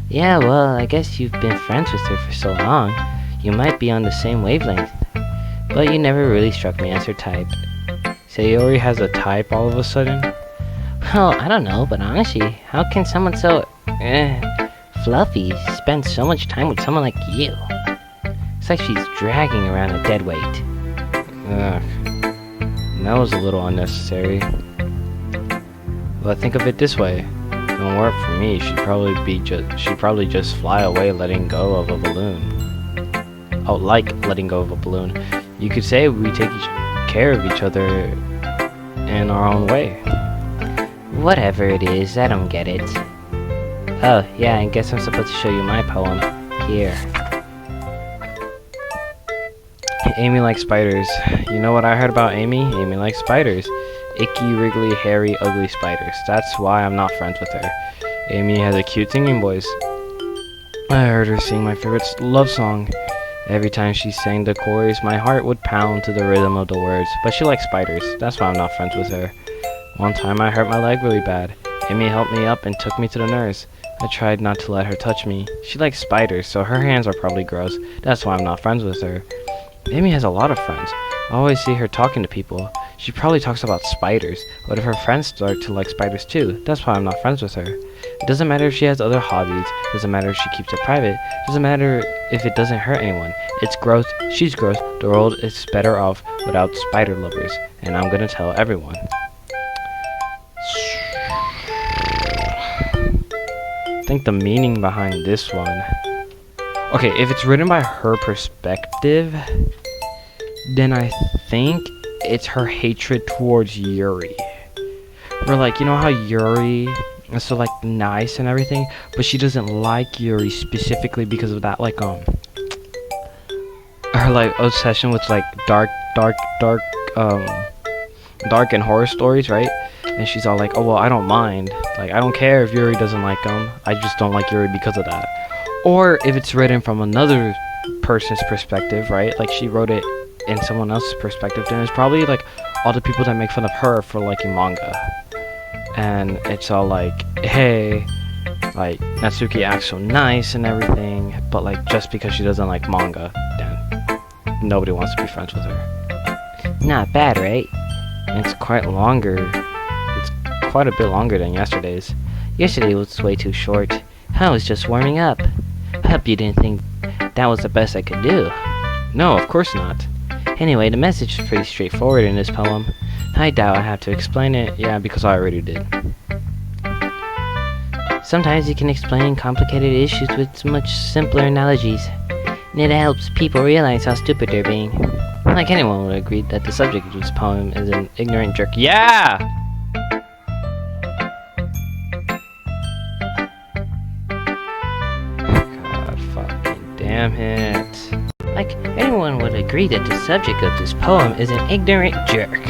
Yeah, well, I guess you've been friends with her for so long. You might be on the same wavelength. But you never really struck me as her type. Sayori has a type all of a sudden? Well, I don't know, but honestly, how can someone so, fluffy spend so much time with someone like you? It's like she's dragging around a dead weight. Ugh. That was a little unnecessary. But think of it this way. If it don't work for me, she'd probably just fly away letting go of a balloon. Oh, like letting go of a balloon. You could say we take care of each other in our own way. Whatever it is, I don't get it. Oh, yeah, I guess I'm supposed to show you my poem. Here. Amy likes spiders. You know what I heard about Amy? Amy likes spiders. Icky, wriggly, hairy, ugly spiders. That's why I'm not friends with her. Amy has a cute singing voice. I heard her sing my favorite love song. Every time she sang the chorus, my heart would pound to the rhythm of the words. But she likes spiders. That's why I'm not friends with her. One time I hurt my leg really bad. Amy helped me up and took me to the nurse. I tried not to let her touch me. She likes spiders, so her hands are probably gross. That's why I'm not friends with her. Amy has a lot of friends. I always see her talking to people. She probably talks about spiders. What if her friends start to like spiders too? That's why I'm not friends with her. It doesn't matter if she has other hobbies. It doesn't matter if she keeps it private. It doesn't matter if it doesn't hurt anyone. It's gross. She's gross. The world is better off without spider lovers. And I'm gonna tell everyone. Think the meaning behind this one. Okay, if it's written by her perspective, then I think it's her hatred towards Yuri. Or like, you know how Yuri is so like nice and everything, but she doesn't like Yuri specifically because of that like her like obsession with like dark and horror stories, right? And she's all like, oh well, I don't mind. Like, I don't care if Yuri doesn't like them. I just don't like Yuri because of that. Or if it's written from another person's perspective, right? Like she wrote it in someone else's perspective, then it's probably like all the people that make fun of her for liking manga. And it's all like, hey, like Natsuki acts so nice and everything, but like just because she doesn't like manga, then nobody wants to be friends with her. Not bad, right? And it's quite longer. It's quite a bit longer than yesterday's. Yesterday was way too short. I was just warming up. I hope you didn't think that was the best I could do. No, of course not. Anyway, the message is pretty straightforward in this poem. I doubt I have to explain it. Yeah, because I already did. Sometimes you can explain complicated issues with much simpler analogies, and it helps people realize how stupid they're being. Like anyone would agree that the subject of this poem is an ignorant jerk. Yeah! God fucking damn it. Like anyone would agree that the subject of this poem is an ignorant jerk.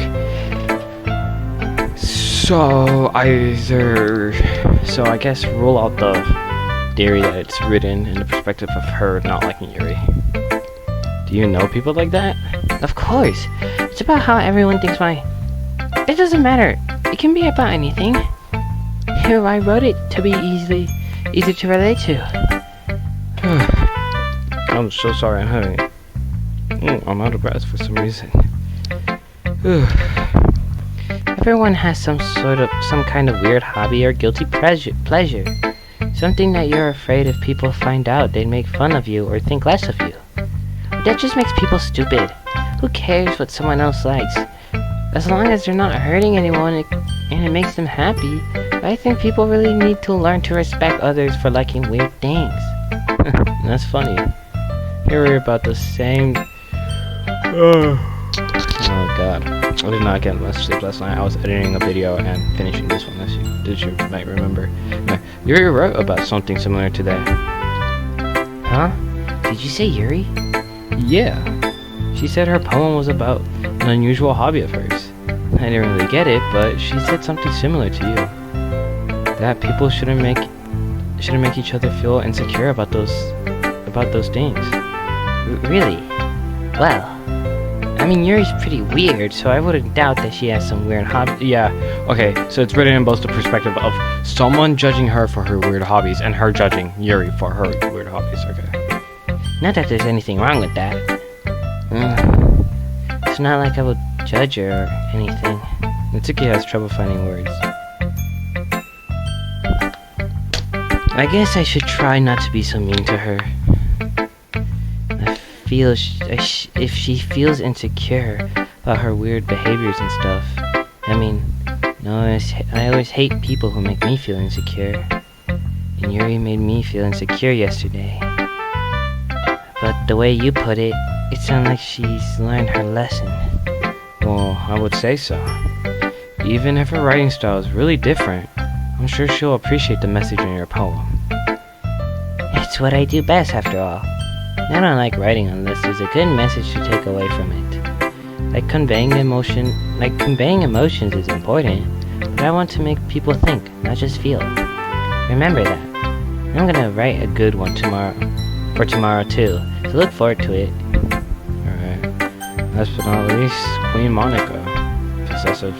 So I guess rule out the theory that it's written in the perspective of her not liking Yuri. Do you know people like that? Of course. It's about how everyone thinks It doesn't matter. It can be about anything. Here, I wrote it to be easy to relate to. I'm so sorry I'm having it. I'm out of breath for some reason. Everyone has some kind of weird hobby or guilty pleasure. Something that you're afraid if people find out they'd make fun of you or think less of you. That just makes people stupid. Who cares what someone else likes? As long as they're not hurting anyone and it makes them happy, I think people really need to learn to respect others for liking weird things. That's funny. Here we're about the same... Oh god. I did not get much sleep last night. I was editing a video and finishing this one, as you might remember. Yuri wrote about something similar to that. Huh? Did you say Yuri? Yeah. She said her poem was about an unusual hobby of hers. I didn't really get it, but she said something similar to you. That people shouldn't make each other feel insecure about those things. Really? Well, I mean, Yuri's pretty weird, so I wouldn't doubt that she has some weird hobby. Yeah, okay, so it's written in both the perspective of someone judging her for her weird hobbies and her judging Yuri for her weird hobbies, okay. Not that there's anything wrong with that. It's not like I would judge her or anything. Natsuki has trouble finding words. I guess I should try not to be so mean to her. If she feels insecure about her weird behaviors and stuff. I mean, I always hate people who make me feel insecure. And Yuri made me feel insecure yesterday. But the way you put it, it sounds like she's learned her lesson. Well, I would say so. Even if her writing style is really different, I'm sure she'll appreciate the message in your poem. It's what I do best, after all. I don't like writing unless there's a good message to take away from it. Like conveying emotions is important, but I want to make people think, not just feel. Remember that. I'm gonna write a good one for tomorrow too, so look forward to it. Alright. Last but not least, Queen Monica. Possessive.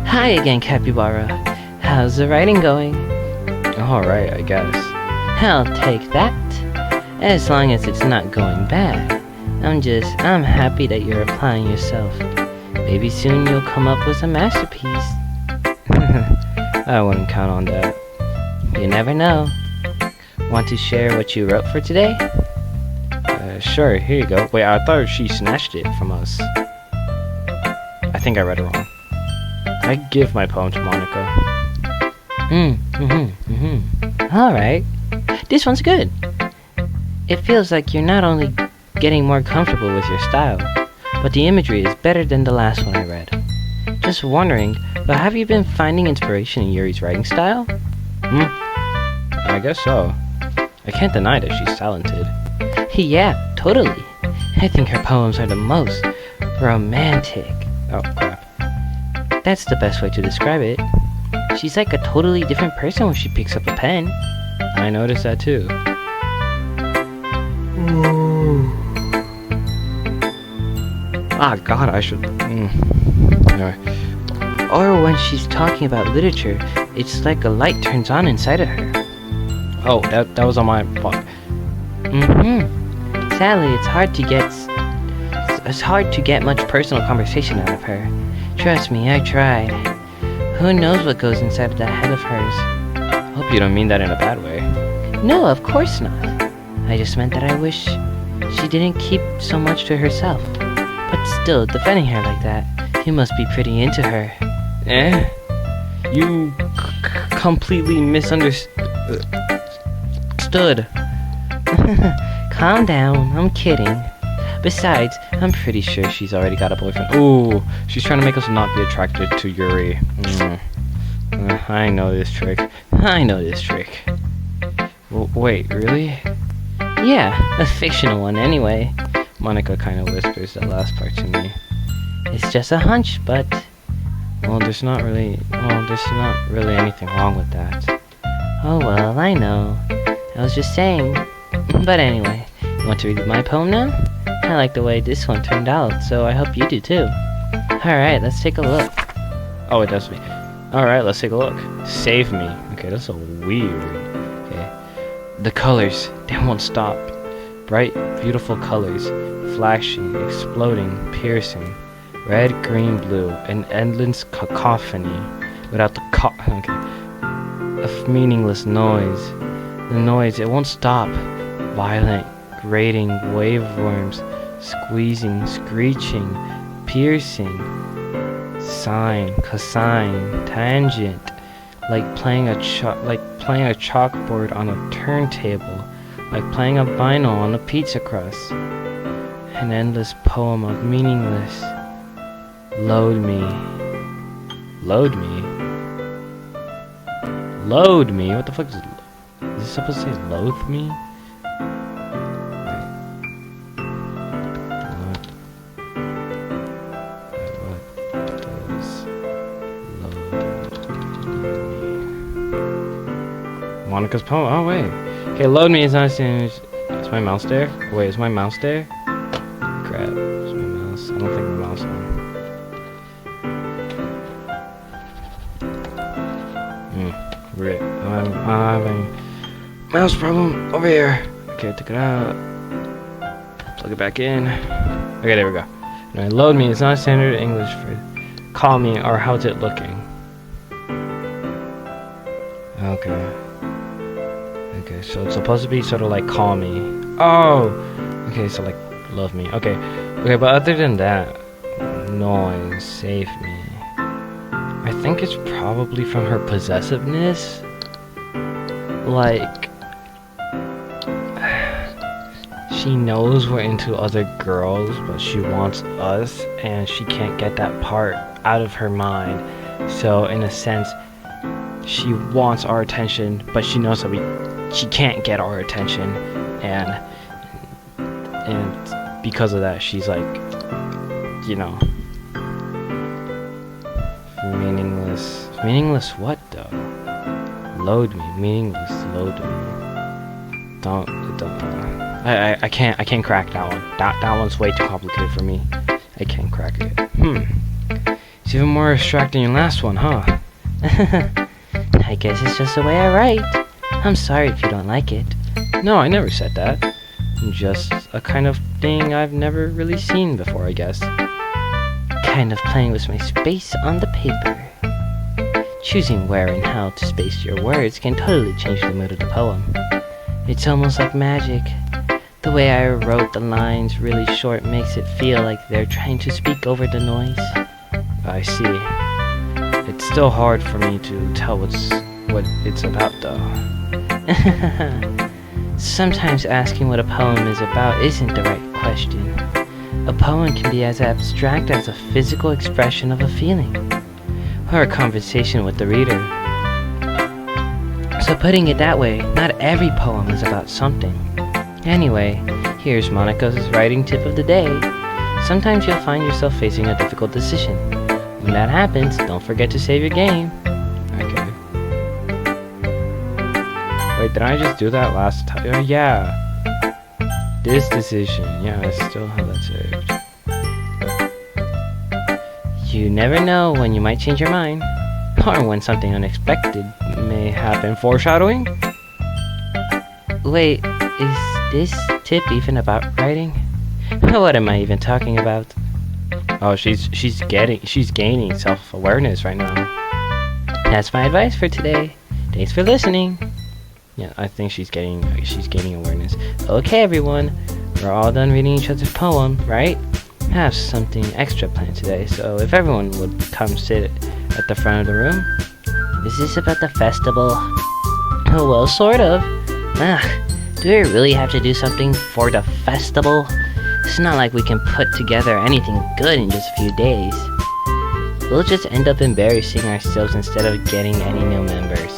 Hi again, Capybara. How's the writing going? Alright, I guess. I'll take that. As long as it's not going bad. I'm happy that you're applying yourself. Maybe soon you'll come up with a masterpiece. I wouldn't count on that. You never know. Want to share what you wrote for today? Sure, here you go. Wait, I thought she snatched it from us. I think I read it wrong. I give my poem to Monica. Alright. This one's good. It feels like you're not only getting more comfortable with your style, but the imagery is better than the last one I read. Just wondering, but have you been finding inspiration in Yuri's writing style? I guess so. I can't deny that she's talented. Yeah, totally. I think her poems are the most romantic. Oh, crap. That's the best way to describe it. She's like a totally different person when she picks up a pen. I noticed that too. God, I should... Anyway. Or when she's talking about literature, it's like a light turns on inside of her. Oh, that was on my fault. Sadly, it's hard to get much personal conversation out of her. Trust me, I tried. Who knows what goes inside of that head of hers? Hope you don't mean that in a bad way. No, of course not. I just meant that I wish she didn't keep so much to herself. But still, defending her like that, you must be pretty into her. You completely misunderstood. Calm down, I'm kidding. Besides, I'm pretty sure she's already got a boyfriend. Ooh, she's trying to make us not be attracted to Yuri. I know this trick. I know this trick. Wait, really? Yeah, a fictional one anyway. Monica kind of whispers that last part to me. It's just a hunch, but... Well, there's not really anything wrong with that. Oh well, I know. I was just saying. But anyway, you want to read my poem now? I like the way this one turned out, so I hope you do too. Alright, let's take a look. Oh, it does me. Alright, let's take a look. Save me. Okay, that's so weird. Okay. The colors, they won't stop. Bright, beautiful colors. Flashing, exploding, piercing. Red, green, blue. An endless cacophony. Without the of meaningless noise. The noise, it won't stop. Violent, grating, waveforms. Squeezing, screeching, piercing. Sine, cosine, tangent, like playing a chalkboard on a turntable, like playing a vinyl on a pizza crust. An endless poem of meaningless. Load me. Load me? Load me? What the fuck is it? Is this supposed to say loathe me? Monica's poem. Oh wait. Okay, load me is not saying. Is my mouse there? Wait, is my mouse there? Crap. Is my mouse? I don't think my mouse on. Rip. I'm having mouse problem over here. Okay, take it out. Plug it back in. Okay, there we go. Now, load me is not standard English for call me or how's it looking. Okay. Okay, so it's supposed to be sort of like call me. Oh! Okay, so like love me. Okay. Okay, but other than that, noise, save me. I think it's probably from her possessiveness. Like, she knows we're into other girls, but she wants us, and she can't get that part out of her mind. So, in a sense, she wants our attention, but she knows that she can't get our attention, and because of that, she's like, you know, meaningless. Meaningless what though? Load me. Meaningless. Load me. Don't. I can't crack that one. That one's way too complicated for me. I can't crack it. It's even more abstract than your last one, huh? I guess it's just the way I write. I'm sorry if you don't like it. No, I never said that. Just a kind of thing I've never really seen before, I guess. Kind of playing with my space on the paper. Choosing where and how to space your words can totally change the mood of the poem. It's almost like magic. The way I wrote the lines really short makes it feel like they're trying to speak over the noise. I see. It's still hard for me to tell what it's about though. Sometimes asking what a poem is about isn't the right question. A poem can be as abstract as a physical expression of a feeling, or a conversation with the reader. So putting it that way, not every poem is about something. Anyway, here's Monica's writing tip of the day. Sometimes you'll find yourself facing a difficult decision. When that happens, don't forget to save your game. Okay. Wait, did I just do that last time? Oh, yeah. This decision. Yeah, I still have that saved. You never know when you might change your mind, or when something unexpected may happen. Foreshadowing? Wait, is this tip even about writing? What am I even talking about? Oh, she's gaining self-awareness right now. That's my advice for today. Thanks for listening. Yeah, I think she's gaining awareness. Okay, everyone, we're all done reading each other's poem, right? I have something extra planned today, so if everyone would come sit at the front of the room. Is this about the festival? Oh, well, sort of. Ugh, do I really have to do something for the festival? It's not like we can put together anything good in just a few days. We'll just end up embarrassing ourselves instead of getting any new members.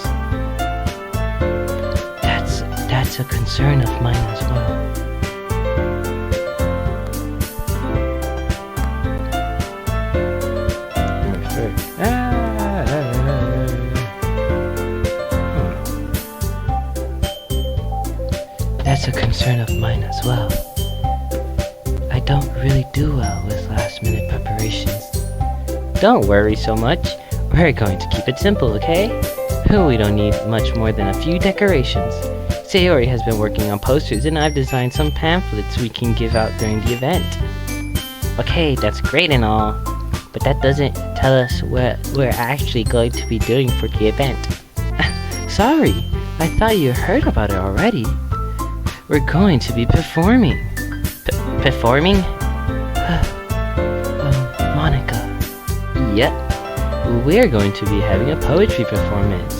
That's a concern of mine as well. That's a concern of mine as well. I don't really do well with last-minute preparations. Don't worry so much. We're going to keep it simple, okay? We don't need much more than a few decorations. Sayori has been working on posters and I've designed some pamphlets we can give out during the event. Okay, that's great and all, but that doesn't tell us what we're actually going to be doing for the event. Sorry, I thought you heard about it already. We're going to be performing. Performing? Monica. Yep. We're going to be having a poetry performance.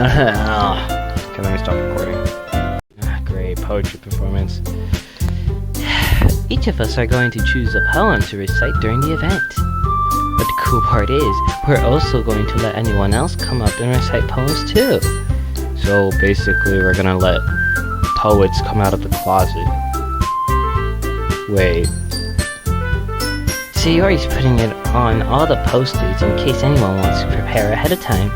Okay, let me stop recording. Great, poetry performance. Each of us are going to choose a poem to recite during the event. But the cool part is, we're also going to let anyone else come up and recite poems too. So basically, we're gonna let poets come out of the closet. Wait. Sayori's putting it on all the posters in case anyone wants to prepare ahead of time.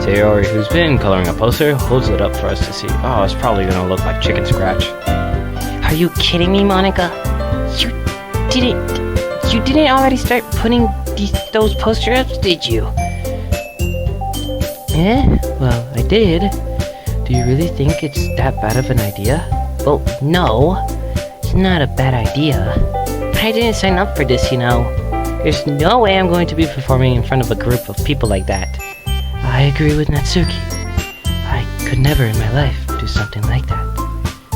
Sayori, who's been coloring a poster, holds it up for us to see. Oh, it's probably gonna look like chicken scratch. Are you kidding me, Monica? You didn't already start putting those posters up, did you? Well, I did. Do you really think it's that bad of an idea? Well, no. It's not a bad idea. But I didn't sign up for this, you know. There's no way I'm going to be performing in front of a group of people like that. I agree with Natsuki. I could never in my life do something like that.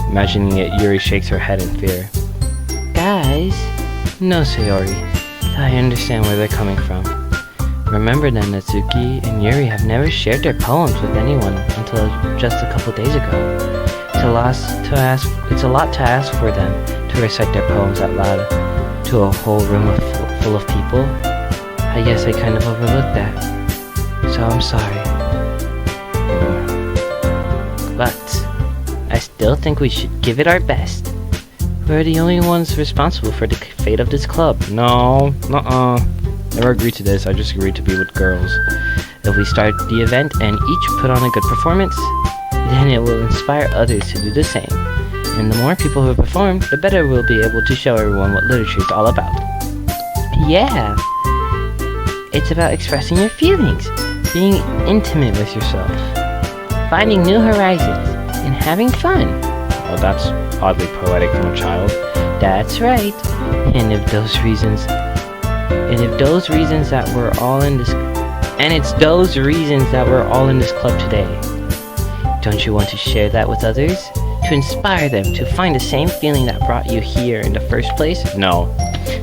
Imagining it, Yuri shakes her head in fear. Guys? No, Sayori. I understand where they're coming from. Remember that Natsuki and Yuri have never shared their poems with anyone until just a couple days ago. It's a lot to ask for them to recite their poems out loud to a whole room full of people. I guess I kind of overlooked that. So I'm sorry. But I still think we should give it our best. We're the only ones responsible for the fate of this club. No, never agreed to this. I just agreed to be with girls. If we start the event and each put on a good performance, then it will inspire others to do the same. And the more people who perform, the better we'll be able to show everyone what literature is all about. Yeah, it's about expressing your feelings, being intimate with yourself, finding new horizons, and having fun. Well, that's oddly poetic from a child. That's right. And it's those reasons that we're all in this club today. Don't you want to share that with others? To inspire them to find the same feeling that brought you here in the first place? No.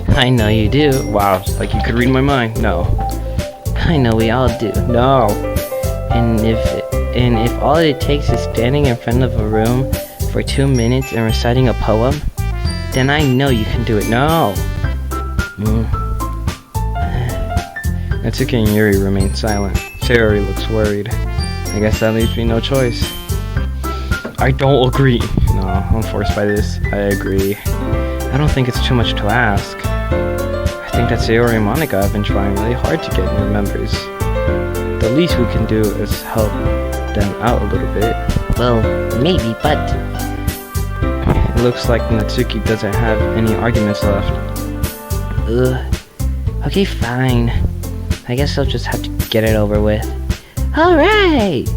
I know you do. Wow, like you could read my mind. No. I know we all do. No. And if all it takes is standing in front of a room for 2 minutes and reciting a poem, then I know you can do it. No. Natsuki and Yuri remain silent. Sayori looks worried. I guess that leaves me no choice. I don't agree. No, I'm forced by this. I agree. I don't think it's too much to ask. I think that Sayori and Monica have been trying really hard to get new members. The least we can do is help them out a little bit. Well, maybe, but it looks like Natsuki doesn't have any arguments left. Okay, fine. I guess I'll just have to get it over with. Alright!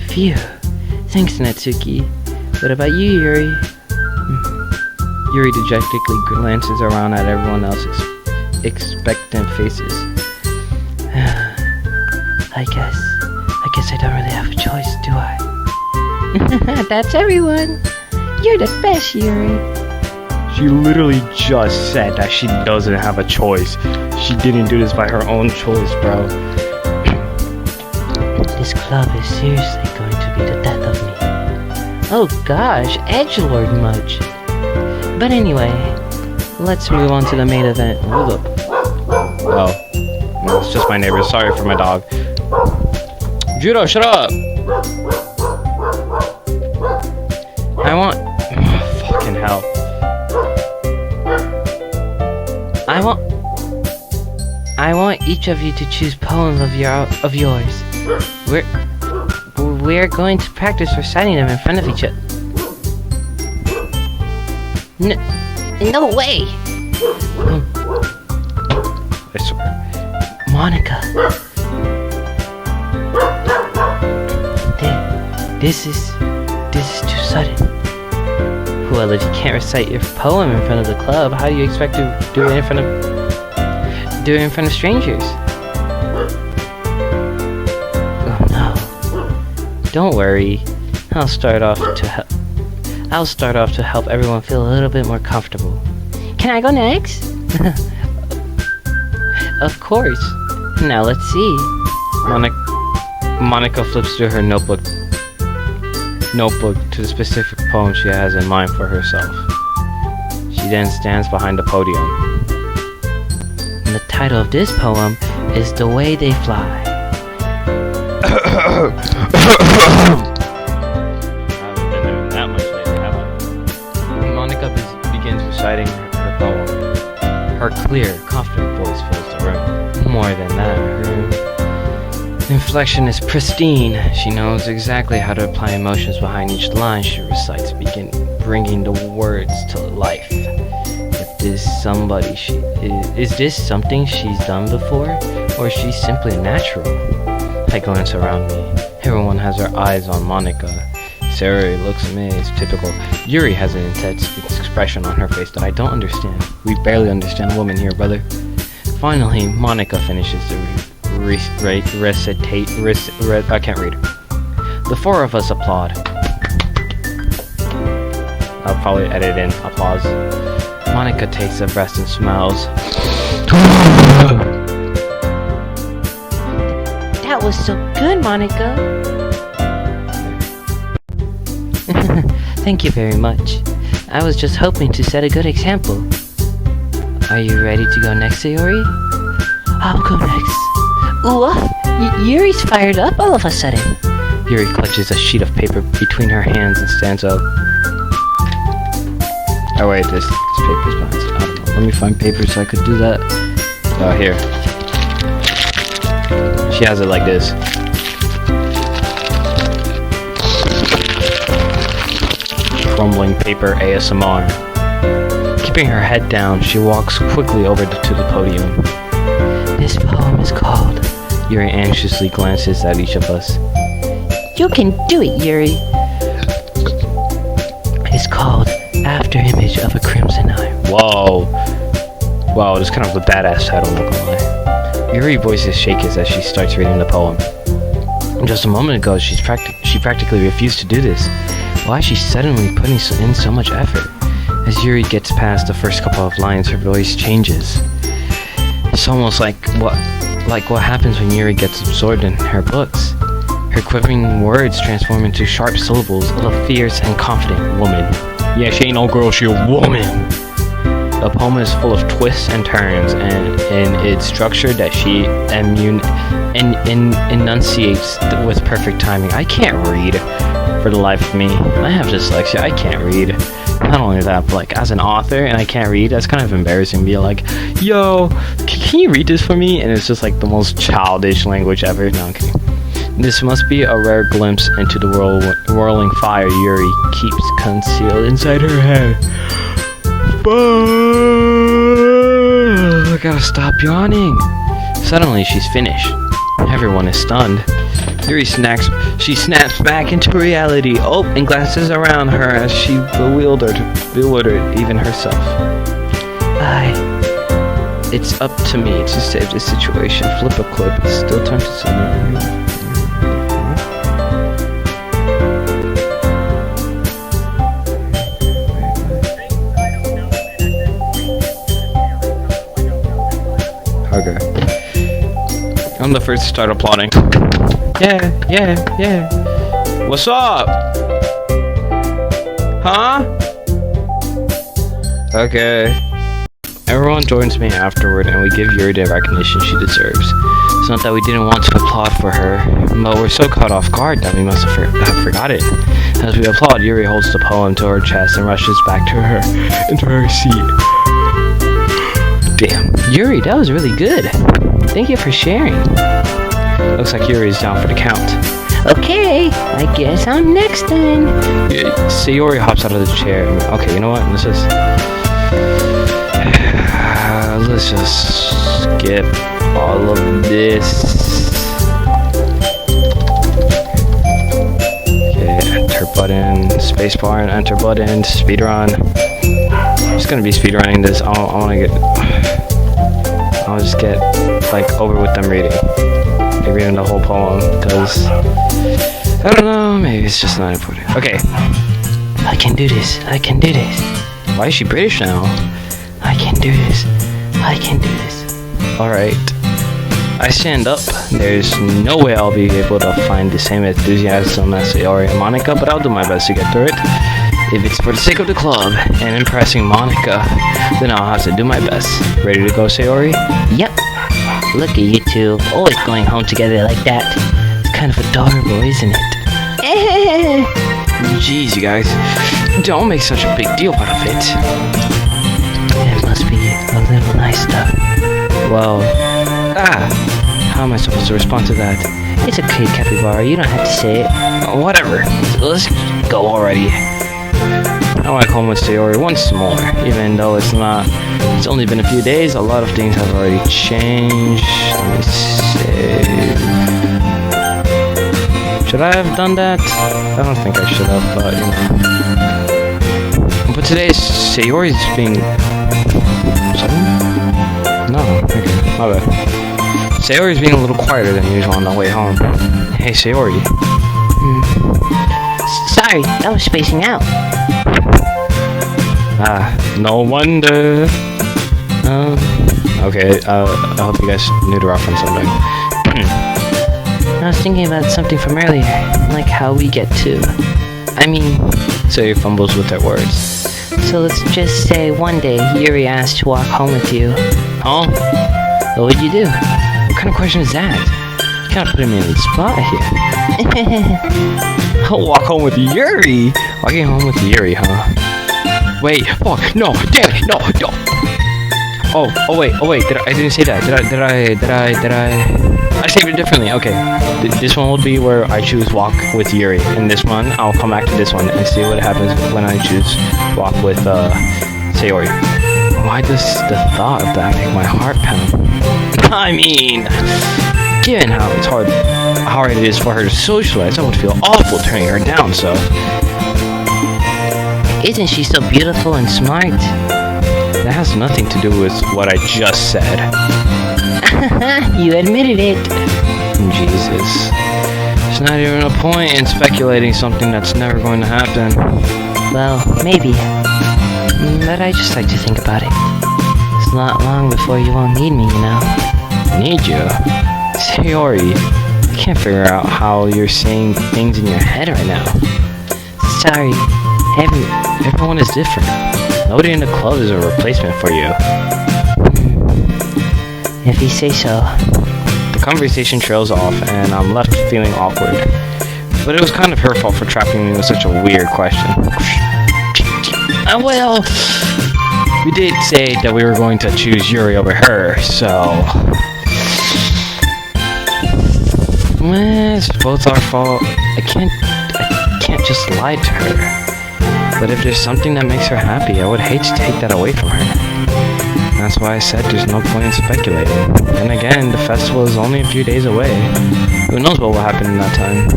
Phew. Thanks, Natsuki. What about you, Yuri? Yuri dejectedly glances around at everyone else's expectant faces. I guess I don't really have a choice, do I? That's everyone! You're the best, Yuri! She literally just said that she doesn't have a choice. She didn't do this by her own choice, bro. This club is seriously going to be the death of me. Oh gosh, edgelord much. But anyway, let's move on to the main event. Hold up. Oh. No, it's just my neighbor. Sorry for my dog. Judo, shut up! I want... fucking hell. I want each of you to choose poems of yours. We're going to practice reciting them in front of each other. No way! I swear. Monica. This is too sudden. Well, if you can't recite your poem in front of the club, how do you expect to do it in front of strangers? Oh no. Don't worry. I'll start off to help everyone feel a little bit more comfortable. Can I go next? Of course. Now let's see. Monica flips through her notebook to the specific poem she has in mind for herself. She then stands behind the podium. And the title of this poem is The Way They Fly. I haven't been there that much lately, have I? Monica begins reciting her poem. Her clear, confident voice fills the room. More than that, her inflection is pristine. She knows exactly how to apply emotions behind each line she recites, bringing the words to life. Is this something she's done before, or is she simply natural? I glance around me. Everyone has their eyes on Monica. Sarah looks amazed, typical. Yuri has an intense expression on her face that I don't understand. We barely understand women here, brother. Finally, Monica finishes the I can't read. The four of us applaud. I'll probably edit in applause. Monica takes a breath and smiles. That was so good, Monica. Thank you very much. I was just hoping to set a good example. Are you ready to go next, Sayori? I'll go next. Ooh, Yuri's fired up all of a sudden. Yuri clutches a sheet of paper between her hands and stands up. Oh wait, this paper's behind. I don't know. Let me find paper so I could do that. Oh, here. She has it like this. Crumbling paper ASMR. Keeping her head down, she walks quickly over to the podium. This poem is called... Yuri anxiously glances at each of us. You can do it, Yuri. It's called After Image of a Crimson Eye. Whoa. Wow, that's kind of a badass title, not gonna lie. Yuri's voice shakes as she starts reading the poem. Just a moment ago, she practically refused to do this. Why is she suddenly putting in so much effort? As Yuri gets past the first couple of lines, her voice changes. It's almost like what happens when Yuri gets absorbed in her books. Her quivering words transform into sharp syllables of a fierce and confident woman. Yeah, she ain't no girl, she a woman. The poem is full of twists and turns, and in its structure that she enunciates with perfect timing. I can't read for the life of me. I have dyslexia, I can't read. Not only that, but like as an author and I can't read, that's kind of embarrassing. Be like, yo, can you read this for me? And it's just like the most childish language ever. No, I'm kidding. This must be a rare glimpse into the whirling fire Yuri keeps concealed inside her head. I gotta stop yawning. Suddenly, she's finished. Everyone is stunned. Yuri snaps back into reality. Oh, and glances around her as she bewildered even herself. It's up to me to save this situation. Flip a clip. It's still time to submit. Okay. I'm the first to start applauding. Yeah. What's up? Huh? Okay. Everyone joins me afterward, and we give Yuri the recognition she deserves. It's not that we didn't want to applaud for her, but we're so caught off guard that we must have forgot it. As we applaud, Yuri holds the poem to her chest and rushes back to into her seat. Damn. Yuri, that was really good. Thank you for sharing. Looks like Yuri is down for the count. Okay, I guess I'm next then. Sayori hops out of the chair. Okay, you know what? Let's just skip all of this. Okay, enter button, spacebar and enter button, speedrun. I'm just gonna be speedrunning this. I'll just get like over with them reading. Like reading the whole poem, because I don't know, maybe it's just not important. Okay. I can do this. I can do this. Why is she British now? I can do this. I can do this. Alright. I stand up. There's no way I'll be able to find the same enthusiasm as Sayori and Monica, but I'll do my best to get through it. If it's for the sake of the club and impressing Monica, then I'll have to do my best. Ready to go, Sayori? Yep. Look at you two, always going home together like that. It's kind of adorable, isn't it? Jeez, you guys. Don't make such a big deal out of it. It must be a little nice stuff. Well, how am I supposed to respond to that? It's okay, Capybara, you don't have to say it. Whatever. Let's go already. I like home with Sayori once more, even though it's only been a few days. A lot of things have already changed. Let me see. Should I have done that? I don't think I should have, but you know. But today Sayori's being... Something? No, okay, my bad. Sayori's being a little quieter than usual on the way home. Hey, Sayori. Sorry, I was spacing out. No wonder. Okay, I hope you guys knew the reference someday. I was thinking about something from earlier, like how we get to. Sayori fumbles with her words. So let's just say one day Yuri asked to walk home with you. Huh? What would you do? What kind of question is that? You kinda put me in the spot here. I'll walk home with Yuri? Walking home with Yuri, huh? Wait, fuck, no, damn it, no. Oh wait, I didn't say that. Did I saved it differently, okay. This one will be where I choose walk with Yuri, and this one, I'll come back to this one and see what happens when I choose walk with, Sayori. Why does the thought of that make my heart pound? Given how hard it is for her to socialize, I would feel awful turning her down, so... Isn't she so beautiful and smart? That has nothing to do with what I just said. You admitted it. Jesus. There's not even a point in speculating something that's never going to happen. Well, maybe. But I just like to think about it. It's not long before you won't need me, you know. Need you? Sayori, I can't figure out how you're saying things in your head right now. Sorry. Everyone is different. Nobody in the club is a replacement for you. If you say so. The conversation trails off, and I'm left feeling awkward. But it was kind of her fault for trapping me with such a weird question. Well, we did say that we were going to choose Yuri over her, so... It's both our fault. I can't just lie to her. But if there's something that makes her happy, I would hate to take that away from her. That's why I said there's no point in speculating. And again, the festival is only a few days away. Who knows what will happen in that time?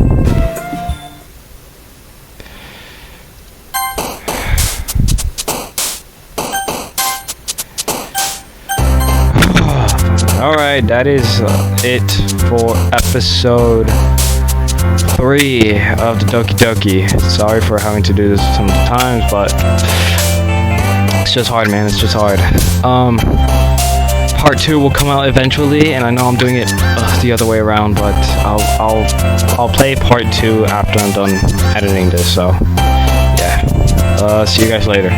Alright, that is it for episode 3 of the Doki Doki. Sorry for having to do this sometimes, but it's just hard, man. It's just hard. Part 2 will come out eventually, and I know I'm doing it the other way around, but I'll play part 2 after I'm done editing this. So yeah, see you guys later.